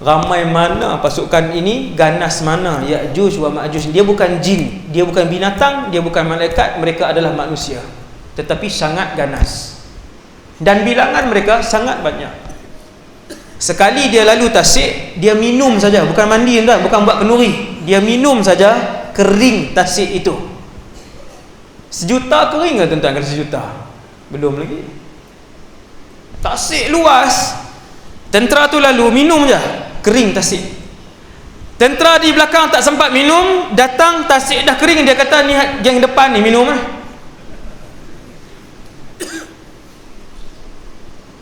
ramai mana pasukan ini, ganas mana Ya'juj wa Ma'juj. Dia bukan jin, dia bukan binatang, dia bukan malaikat, mereka adalah manusia, tetapi sangat ganas. dan bilangan mereka sangat banyak. Sekali dia lalu tasik, dia minum saja, bukan mandi, bukan buat kenduri, dia minum saja, kering tasik itu. 1 juta kering ke tuan-tuan? Kalau 1 juta belum lagi. Tasik luas, tentera tu lalu minum je, kering tasik. Tentera di belakang tak sempat minum, datang tasik dah kering, dia kata ni geng depan ni minum lah.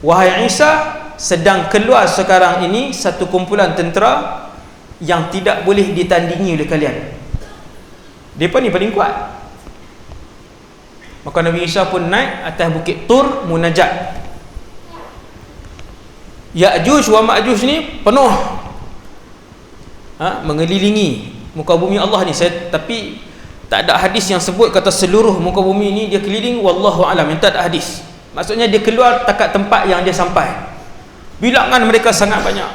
Wahai Isa, sedang keluar sekarang ini satu kumpulan tentera yang tidak boleh ditandingi oleh kalian. Mereka ni paling kuat. Maka Nabi Isa pun naik atas bukit Tur munajat. Ya'juj wa Ma'juj ni penuh mengelilingi muka bumi Allah ni. Tapi tak ada hadis yang sebut kata seluruh muka bumi ni dia keliling, wallahu alam, tak ada hadis. Maksudnya dia keluar takat tempat yang dia sampai. Bilangan mereka sangat banyak.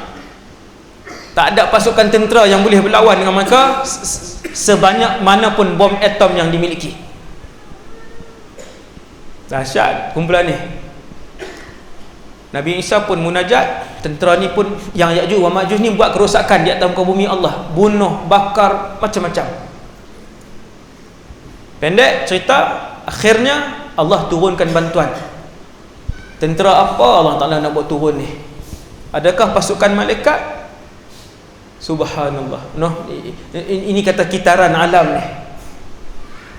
Tak ada pasukan tentera yang boleh berlawan dengan mereka sebanyak mana pun bom atom yang dimiliki. Dahsyat kumpulan ni. Nabi Isa pun munajat, tentera ni pun yang Ya'juj wa Ma'juj ni buat kerosakan di atas muka bumi Allah, bunuh, bakar, macam-macam. Pendek cerita, akhirnya Allah turunkan bantuan. Tentera apa Allah Ta'ala nak buat turun ni? Adakah pasukan malaikat? Subhanallah. Ini kata kitaran alam ni.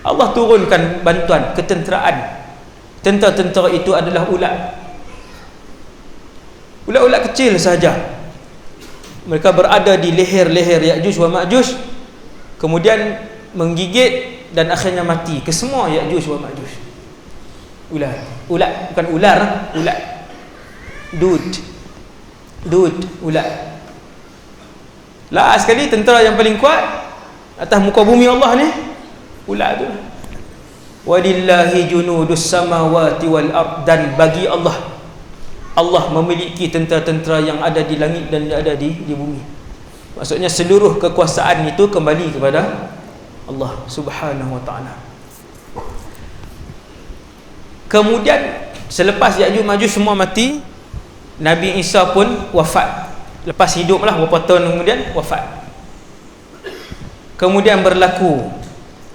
Allah turunkan bantuan, ketenteraan. Tentera-tentera itu adalah ulat kecil sahaja. Mereka berada di leher-leher Ya'juj wa Ma'juj, kemudian menggigit dan akhirnya mati kesemua Ya'juj wa Ma'juj. Ulat bukan ular, ulat. Dud, ulat. Last sekali tentera yang paling kuat atas muka bumi Allah ni, ulat tu. Walillahi junudus samawati wal ard, dan bagi Allah memiliki tentera-tentera yang ada di langit dan ada di bumi. Maksudnya seluruh kekuasaan itu kembali kepada Allah Subhanahu wa ta'ala. Kemudian selepas Ya'juj Ma'juj semua mati, Nabi Isa pun wafat. Lepas hiduplah beberapa tahun kemudian wafat. Kemudian berlaku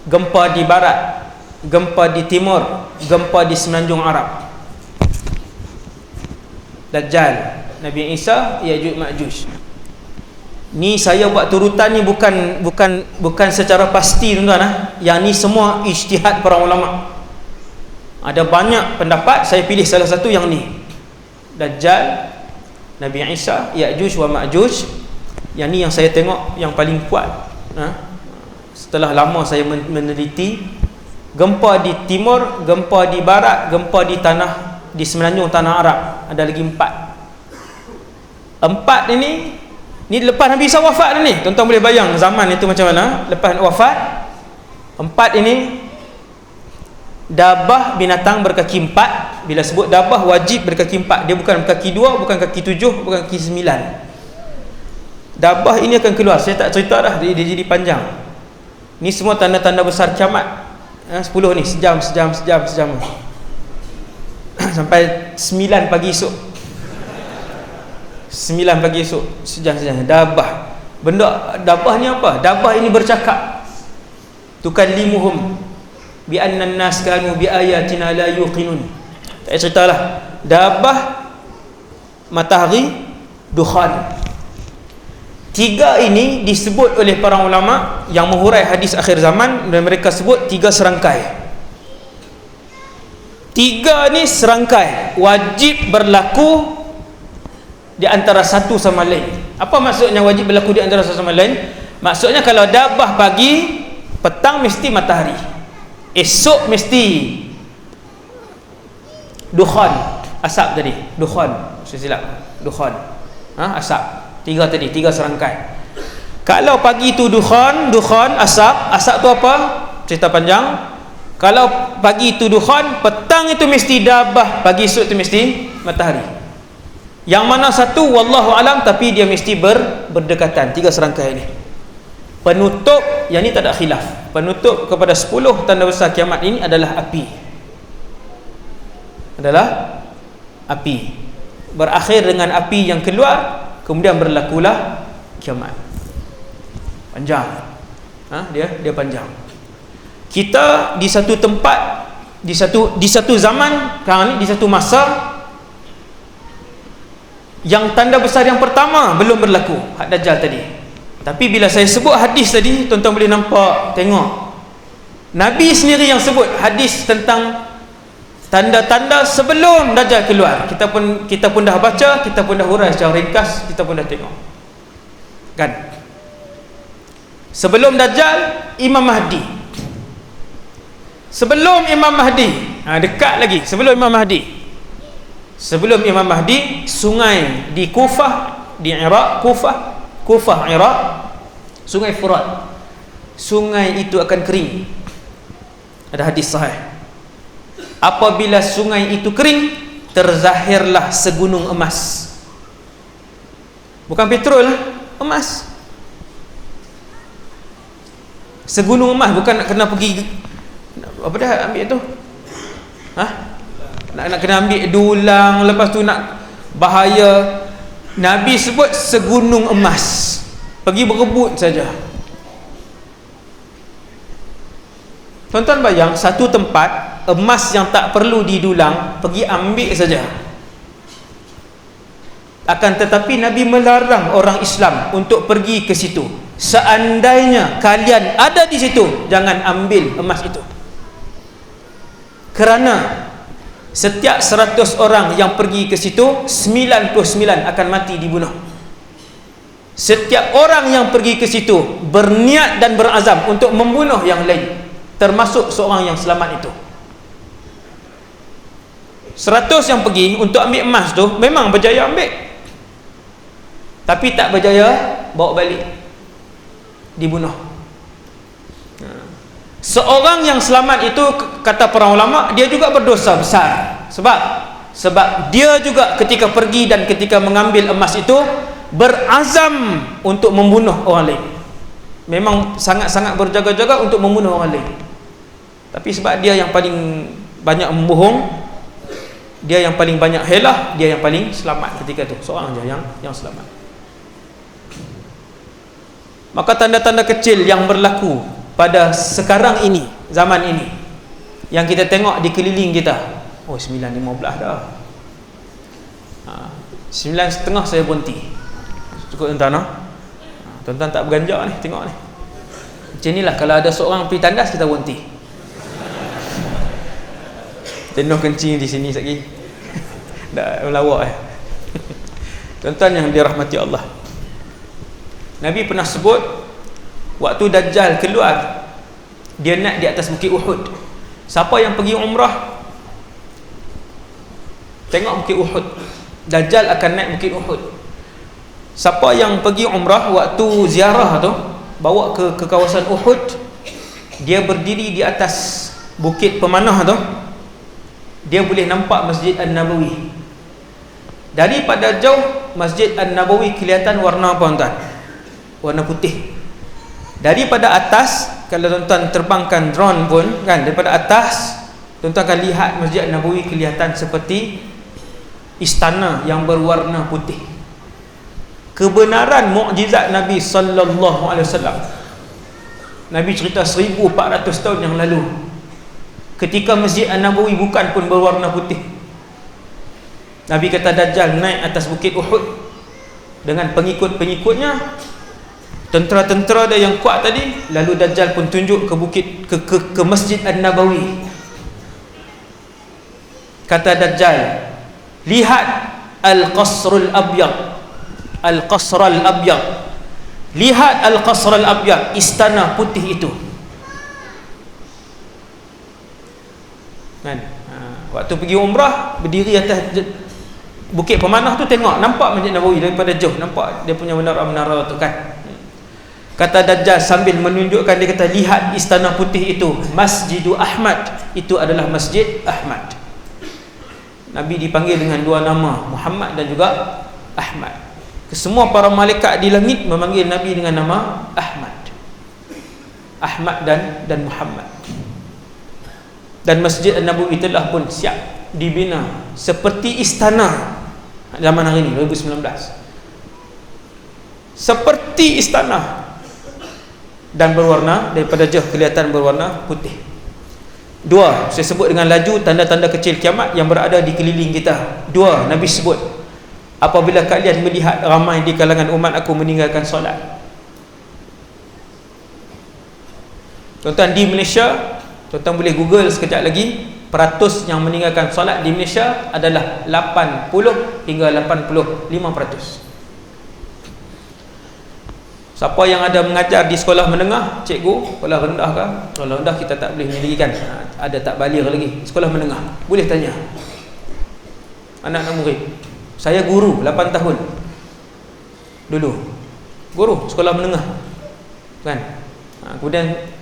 gempa di barat, gempa di timur, gempa di semenanjung Arab. Dajjal, Nabi Isa, Ya'juj Ma'juj. Ni saya buat turutan ni bukan secara pasti tuan-tuan. Yang ni semua ijtihad para ulama. Ada banyak pendapat, saya pilih salah satu yang ni. Dajjal, Nabi Isa, Ya'juj wa Ma'juj. Yang ni yang saya tengok yang paling kuat. Setelah lama saya meneliti, gempa di timur, gempa di barat, gempa di semenanjung tanah Arab. Ada lagi 4 ini lepas Nabi Isa wafat ni. Tuan-tuan boleh bayang zaman itu macam mana. Lepas wafat, 4 ini dabah binatang berkaki 4. Bila sebut dabah wajib berkaki 4. Dia bukan berkaki 2, bukan kaki 7, bukan kaki 9. Dabah ini akan keluar. Saya tak cerita dah, dia jadi panjang. Ni semua tanda-tanda besar kiamat. 10 ni, sejam sampai 9 pagi esok. 9 pagi esok, sejam. Dabah. Benda dabah ni apa? Dabah ini bercakap. Tukallimuhum bi anna an-nas kanu bi ayatina la yuqinun. Tak ceritalah. Dabah, matahari, dukhan. 3 ini disebut oleh para ulama yang menghurai hadis akhir zaman, dan mereka sebut 3 serangkai. 3 ni serangkai wajib berlaku di antara satu sama lain. Apa maksudnya wajib berlaku di antara satu sama lain? Maksudnya kalau dabah pagi, petang mesti matahari, esok mesti dukhan, asap tadi, dukhan, saya silap, dukhan, asap. 3 tadi, 3 serangkai. Kalau pagi tu dukhan, asap tu apa? Cerita panjang. Kalau pagi itu dukhan, petang itu mesti dabah, pagi esok itu mesti matahari. Yang mana satu wallahu alam, tapi dia mesti berdekatan. 3 serangkai ini. Penutup, yang ni tak ada khilaf. Penutup kepada 10 tanda besar kiamat ini adalah api. api, berakhir dengan api yang keluar, kemudian berlakulah kiamat. Panjang, dia panjang. Kita di satu tempat, di satu zaman, di satu masa yang tanda besar yang pertama belum berlaku, had Dajjal tadi. Tapi bila saya sebut hadis tadi, tuan-tuan boleh nampak, tengok, Nabi sendiri yang sebut hadis tentang tanda-tanda sebelum Dajjal keluar. Kita pun dah baca, kita pun dah hurai secara ringkas, kita pun dah tengok, kan? Sebelum Dajjal, Imam Mahdi. Sebelum Imam Mahdi, dekat lagi sebelum Imam Mahdi. Sebelum Imam Mahdi, sungai di Kufah, di Iraq, Kufah Iraq, sungai Furat, sungai itu akan kering. Ada hadis sahih. Apabila sungai itu kering, terzahirlah segunung emas. Bukan petrol, emas. Segunung emas, bukan nak kena pergi apa dah ambil tu? Nak kena ambil dulang, lepas tu nak bahaya. Nabi sebut segunung emas, pergi berebut saja. Tuan-tuan bayang, satu tempat emas yang tak perlu didulang, pergi ambil saja. Akan tetapi Nabi melarang orang Islam untuk pergi ke situ. Seandainya kalian ada di situ, jangan ambil emas itu. Kerana setiap 100 orang yang pergi ke situ, 99 akan mati dibunuh. Setiap orang yang pergi ke situ berniat dan berazam untuk membunuh yang lain, termasuk seorang yang selamat itu. 100 yang pergi untuk ambil emas tu memang berjaya ambil, tapi tak berjaya bawa balik, dibunuh. Seorang yang selamat itu, kata para ulama, dia juga berdosa besar. Sebab dia juga ketika pergi dan ketika mengambil emas itu berazam untuk membunuh orang lain. Memang sangat-sangat berjaga-jaga untuk membunuh orang lain. Tapi sebab dia yang paling banyak membohong, dia yang paling banyak helah, dia yang paling selamat ketika itu. Seorang saja yang selamat. Maka tanda-tanda kecil yang berlaku pada sekarang ini, zaman ini, yang kita tengok di keliling kita. 9.15 dah. 9.30 saya berhenti. Cukup tuan-tuan. Tuan-tuan tak berganjak ni, tengok ni. Macam inilah kalau ada seorang pergi tandas, kita berhenti. Tenuh kencing di sini sekali. Dah melawak Tuan-tuan yang dirahmati Allah, Nabi pernah sebut waktu Dajjal keluar, dia naik di atas bukit Uhud. Siapa yang pergi umrah, tengok bukit Uhud. Dajjal akan naik bukit Uhud. Siapa yang pergi umrah waktu ziarah tu, bawa ke kawasan Uhud, dia berdiri di atas bukit pemanah tu, dia boleh nampak Masjid An-Nabawi. Daripada jauh, Masjid An-Nabawi kelihatan warna apa tuan? Warna putih. Daripada atas, kalau tuan-tuan terbangkan drone pun kan, daripada atas tuan-tuan akan lihat Masjid An-Nabawi kelihatan seperti istana yang berwarna putih. Kebenaran mukjizat Nabi sallallahu alaihi wasallam. Nabi cerita 1400 tahun yang lalu, ketika Masjid An-Nabawi bukan pun berwarna putih, Nabi kata Dajjal naik atas bukit Uhud dengan pengikut-pengikutnya, tentera-tentera dia yang kuat tadi. Lalu Dajjal pun tunjuk ke bukit, ke Masjid An-Nabawi. Kata Dajjal, lihat Al-Qasrul Abyad, Al-Qasrul Abyad, lihat Al-Qasrul Abyad, istana putih itu kan. Waktu pergi umrah, berdiri atas bukit pemanah tu, tengok, nampak Masjid Nabawi daripada jauh, nampak dia punya menara-menara tu kan. Kata Dajjal sambil menunjukkan, dia kata, lihat istana putih itu, Masjidu Ahmad, itu adalah Masjid Ahmad. Nabi dipanggil dengan dua nama, Muhammad dan juga Ahmad. Semua para malaikat di langit memanggil Nabi dengan nama Ahmad. Ahmad dan Muhammad. Dan Masjid An-Nabawi telah pun siap dibina seperti istana zaman hari ini 2019, seperti istana, dan berwarna, daripada jauh kelihatan berwarna putih. Dua, saya sebut dengan laju tanda-tanda kecil kiamat yang berada di keliling kita. Dua, Nabi sebut, apabila kalian melihat ramai di kalangan umat aku meninggalkan solat. Tuan-tuan, di Malaysia, tuan-tuan boleh google sekejap lagi, peratus yang meninggalkan solat di Malaysia adalah 80 hingga 85%. Siapa yang ada mengajar di sekolah menengah, cikgu, sekolah rendah ke? Sekolah rendah kita tak boleh menyedihkan, ada tak balir lagi. Sekolah menengah, boleh tanya anak-anak murid. Saya guru 8 tahun dulu, guru sekolah menengah kan. Kemudian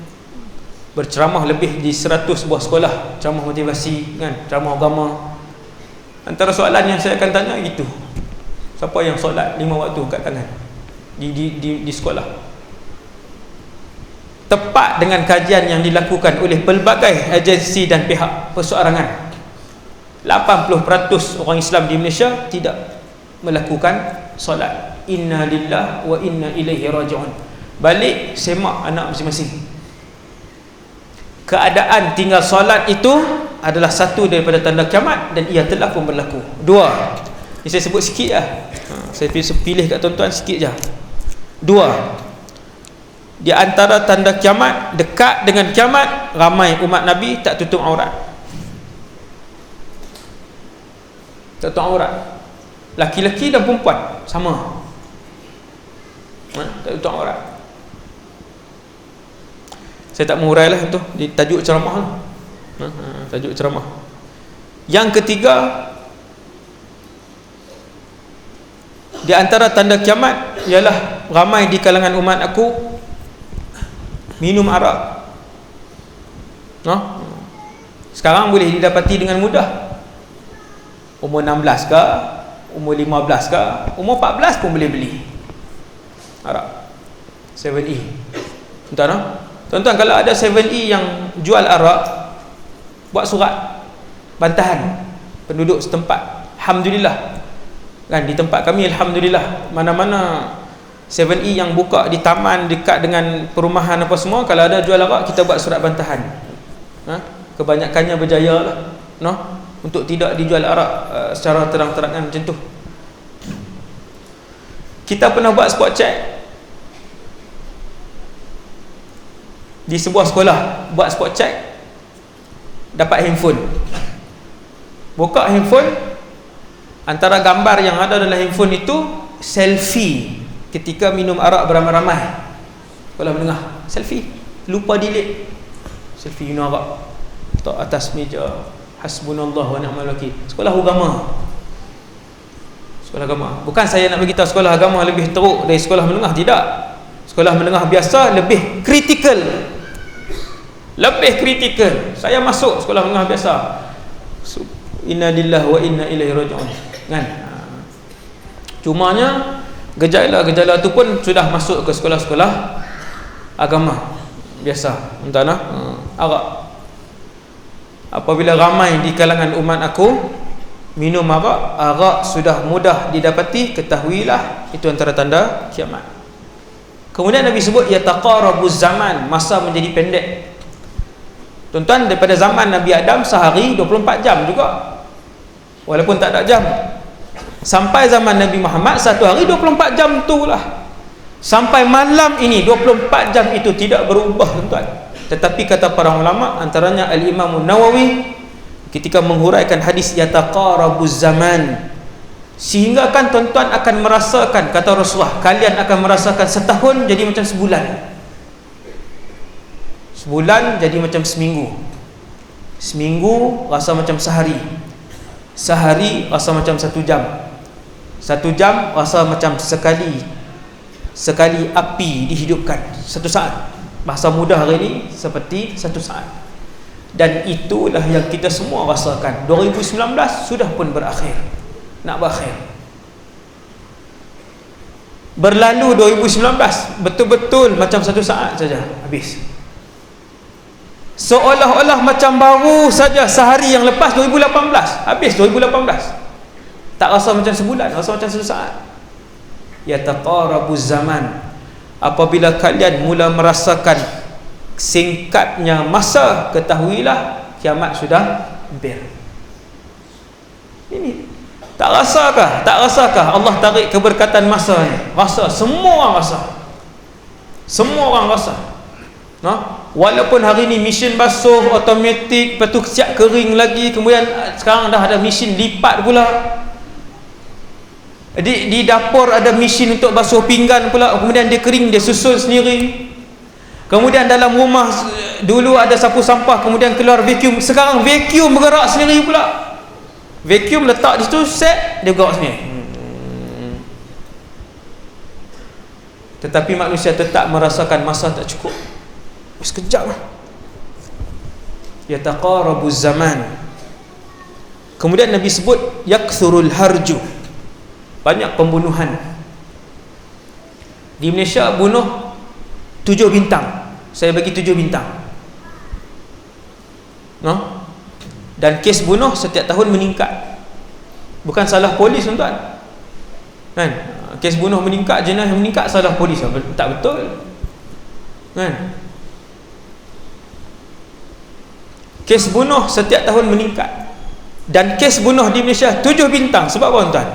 berceramah lebih di 100 buah sekolah, ceramah motivasi kan, ceramah agama. Antara soalan yang saya akan tanya gitu, siapa yang solat 5 waktu kat tangan di sekolah. Tepat dengan kajian yang dilakukan oleh pelbagai agensi dan pihak perseorangan, 80% orang Islam di Malaysia tidak melakukan solat. Inna lillahi wa inna ilaihi raji'un. Balik semak anak masing-masing. Keadaan tinggal solat itu adalah satu daripada tanda kiamat, dan ia telah pun berlaku. Dua, ini saya sebut sikit lah, saya pilih kat tuan-tuan sikit je. Dua, di antara tanda kiamat, dekat dengan kiamat, ramai umat Nabi tak tutup aurat. Tak tutup aurat, laki-laki dan perempuan sama, tak tutup aurat. Saya tak mengurai lah tu di tajuk ceramah lah. Tajuk ceramah. Yang ketiga, di antara tanda kiamat ialah ramai di kalangan umat aku minum arak. Sekarang boleh didapati dengan mudah. Umur 16 ke, umur 15 ke, umur 14 pun boleh beli arak 7E. Tuan-tuan, tuan-tuan, kalau ada 7E yang jual arak, buat surat bantahan penduduk setempat. Alhamdulillah kan, di tempat kami alhamdulillah, mana-mana 7E yang buka di taman dekat dengan perumahan apa semua, kalau ada jual arak, kita buat surat bantahan. Kebanyakannya berjaya lah, untuk tidak dijual arak secara terang-terangan macam tu. Kita pernah buat spot check di sebuah sekolah, buat spot check, dapat handphone. Buka handphone, antara gambar yang ada dalam handphone itu selfie ketika minum arak beramai-ramai. Sekolah menengah, selfie, lupa delete. Selfie minum arak, letak atas meja, hasbunallah wa ni'mal wakil. Sekolah agama. Sekolah agama. Bukan saya nak beritahu sekolah agama lebih teruk dari sekolah menengah, tidak. Sekolah menengah biasa lebih kritikal. Lebih kritikal. Saya masuk sekolah menengah biasa. Inna lillahi wa inna ilaihi raji'un. Kan? Cumanya gejala-gejala tu pun sudah masuk ke sekolah-sekolah agama biasa. Entahlah, arak. Apabila ramai di kalangan umat aku minum arak, arak sudah mudah didapati, ketahuilah itu antara tanda kiamat. Kemudian Nabi sebut yataqarabuz zaman, masa menjadi pendek. Tuan-tuan, daripada zaman Nabi Adam sehari 24 jam juga, walaupun tak ada jam. Sampai zaman Nabi Muhammad satu hari 24 jam tu lah. Sampai malam ini 24 jam itu tidak berubah, tuan-tuan. Tetapi kata para ulama, antaranya Al-Imam Nawawi ketika menghuraikan hadis yataqarabuz zaman, sehingga kan tuan-tuan akan merasakan, kata Rasulullah, kalian akan merasakan setahun jadi macam sebulan, sebulan jadi macam seminggu, seminggu rasa macam sehari, sehari rasa macam 1 jam, 1 jam rasa macam sekali api dihidupkan 1 saat. Bahasa mudah hari ini seperti 1 saat. Dan itulah yang kita semua rasakan. 2019 sudah pun berakhir, nak berakhir. Berlalu 2019 betul-betul macam 1 saat saja habis. seolah-olah macam baru saja sehari yang lepas 2018, habis 2018. Tak rasa macam sebulan, rasa macam sesaat. Yataqarabuz zaman, apabila kalian mula merasakan singkatnya masa, ketahuilah kiamat sudah hampir. Ini tak rasakah Allah tarik keberkatan masa ni? Rasa, semua orang rasa. Semua orang rasa. Walaupun hari ni mesin basuh automatik, lepas tu siap kering lagi, kemudian sekarang dah ada mesin lipat pula. Di dapur ada mesin untuk basuh pinggan pula, kemudian dia kering, dia susun sendiri. Kemudian dalam rumah dulu ada sapu sampah, kemudian keluar vacuum, sekarang vacuum bergerak sendiri pula. Vacuum letak di situ, set, dia bergerak sendiri. Tetapi manusia tetap merasakan masa tak cukup. Sekejap lah. Yataqarabuz zaman. Kemudian Nabi sebut yakthurul harju, banyak pembunuhan. Di Malaysia bunuh 7 bintang. Saya bagi 7 bintang. Dan kes bunuh setiap tahun meningkat. Bukan salah polis, tuan-tuan. Kan? Kes bunuh meningkat, jenayah meningkat, salah polis. Tak betul. Kan? Kes bunuh setiap tahun meningkat. Dan kes bunuh di Malaysia 7 bintang. Sebab apa, tuan-tuan?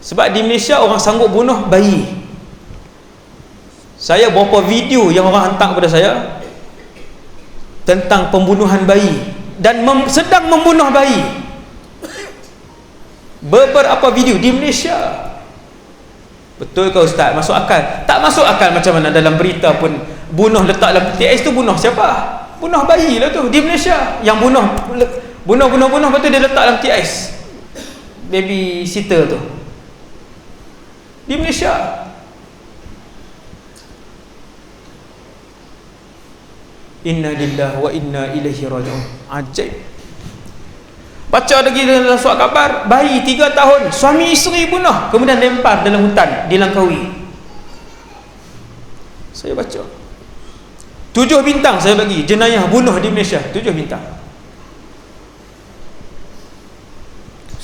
Sebab di Malaysia orang sanggup bunuh bayi. Saya beberapa video yang orang hantar kepada saya tentang pembunuhan bayi dan sedang membunuh bayi. Beberapa video di Malaysia. Betul ke Ustaz? Masuk akal? Tak masuk akal macam mana dalam berita pun. Bunuh letak dalam peti ais tu bunuh siapa? Bunuh bayi lah tu di Malaysia. Yang bunuh lepas tu dia letak dalam peti ais. Baby sitter tu di Malaysia. Inna lillahi wa inna ilaihi raji'un. Ajaib. Baca lagi dalam surat khabar, bayi 3 tahun suami isteri bunuh, kemudian lempar dalam hutan, dilangkaui. Saya baca 7 bintang saya bagi jenayah bunuh di Malaysia, 7 bintang.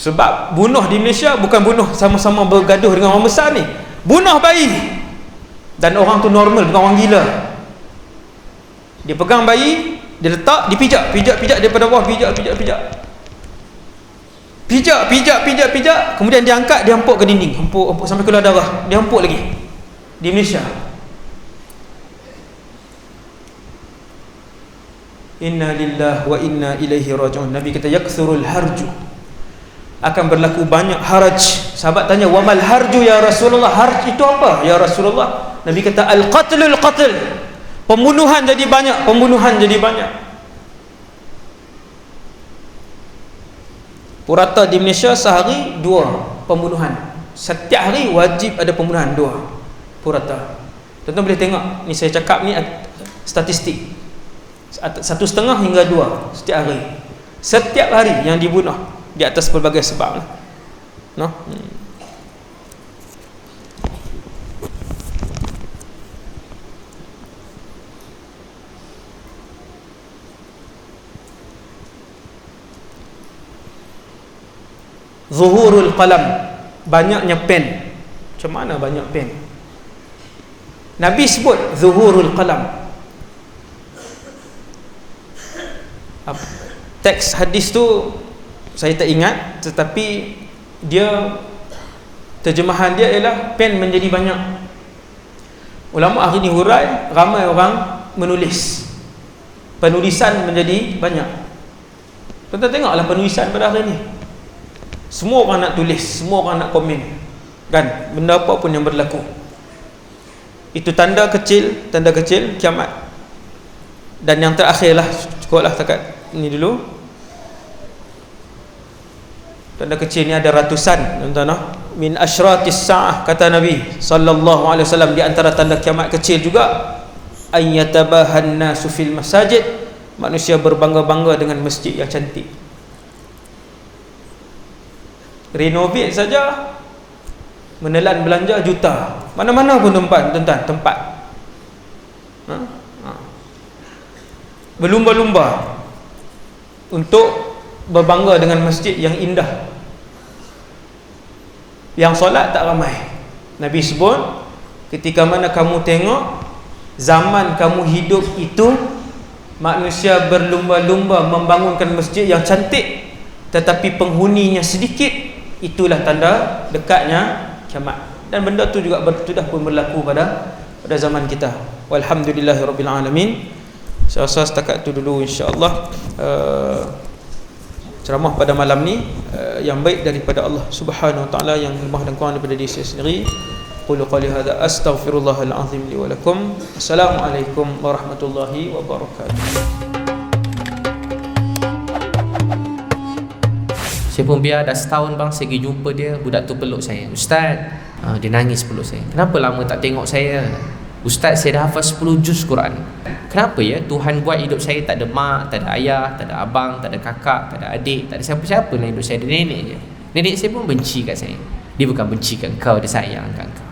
Sebab bunuh di Malaysia bukan bunuh sama-sama bergaduh dengan orang besar ni, bunuh bayi. Dan orang tu normal, bukan orang gila. Dia pegang bayi, dia letak, dipijak daripada bawah, pijak, kemudian dia angkat, dia hempuk ke dinding, hempuk sampai keluar darah, dia hempuk lagi di Malaysia. Inna lillahi wa inna ilaihi raji'un. Nabi kata yakthurul harju, akan berlaku banyak haraj. Sahabat tanya, wamal harju ya Rasulullah? Harj itu apa ya Rasulullah? Nabi kata al-qatlul qatl, pembunuhan jadi banyak. Purata di Malaysia sehari 2 pembunuhan. Setiap hari wajib ada pembunuhan 2 purata. Tuan-tuan boleh tengok, ni saya cakap ni statistik. 1,5 hingga 2 setiap hari. Setiap hari yang dibunuh di atas pelbagai sebab. Zuhurul qalam, banyaknya pen. Macam mana banyak pen? Nabi sebut zuhurul qalam. Teks hadis tu saya tak ingat, tetapi dia terjemahan dia ialah pen menjadi banyak. Ulama hari ni hurai, ramai orang menulis, penulisan menjadi banyak. Tuan-tuan tengoklah penulisan pada hari ni. Semua orang nak tulis, semua orang nak komen, kan, benda apa pun yang berlaku. Itu tanda kecil kiamat. Dan yang terakhirlah, cukuplah takat ini dulu. Tanda kecil ni ada ratusan, tuan-tuan. Min asyratis sa'ah, kata Nabi sallallahu alaihi wasallam, di antara tanda kiamat kecil juga ayyatabahan nasu fil masajid, manusia berbangga-bangga dengan masjid yang cantik. Renovate saja menelan belanja juta. Mana-mana pun tempat. berlumba-lumba untuk berbangga dengan masjid yang indah, yang solat tak ramai. Nabi sebut, ketika mana kamu tengok zaman kamu hidup itu manusia berlumba-lumba membangunkan masjid yang cantik tetapi penghuninya sedikit, itulah tanda dekatnya kiamat. Dan benda tu juga sudah pun berlaku pada zaman kita. Walhamdulillahirabbil alamin. Saya rasa setakat itu dulu insya-Allah ceramah pada malam ni yang baik daripada Allah Subhanahu wa taala, yang lemah dan kurang daripada diri saya sendiri. Qul qali hadza astaghfirullahal azim li wa lakum. Assalamualaikum warahmatullahi wabarakatuh. Saya pun biar dah setahun bang, saya pergi jumpa dia, budak tu peluk saya. Ustaz, dia nangis peluk saya. Kenapa lama tak tengok saya? Ustaz, saya dah hafal 10 juz Quran. Kenapa ya Tuhan buat hidup saya tak ada mak, tak ada ayah, tak ada abang, tak ada kakak, tak ada adik, tak ada siapa-siapa dalam hidup saya, ada nenek je. Nenek saya pun benci kat saya. Dia bukan benci kat kau, dia sayang kat kau.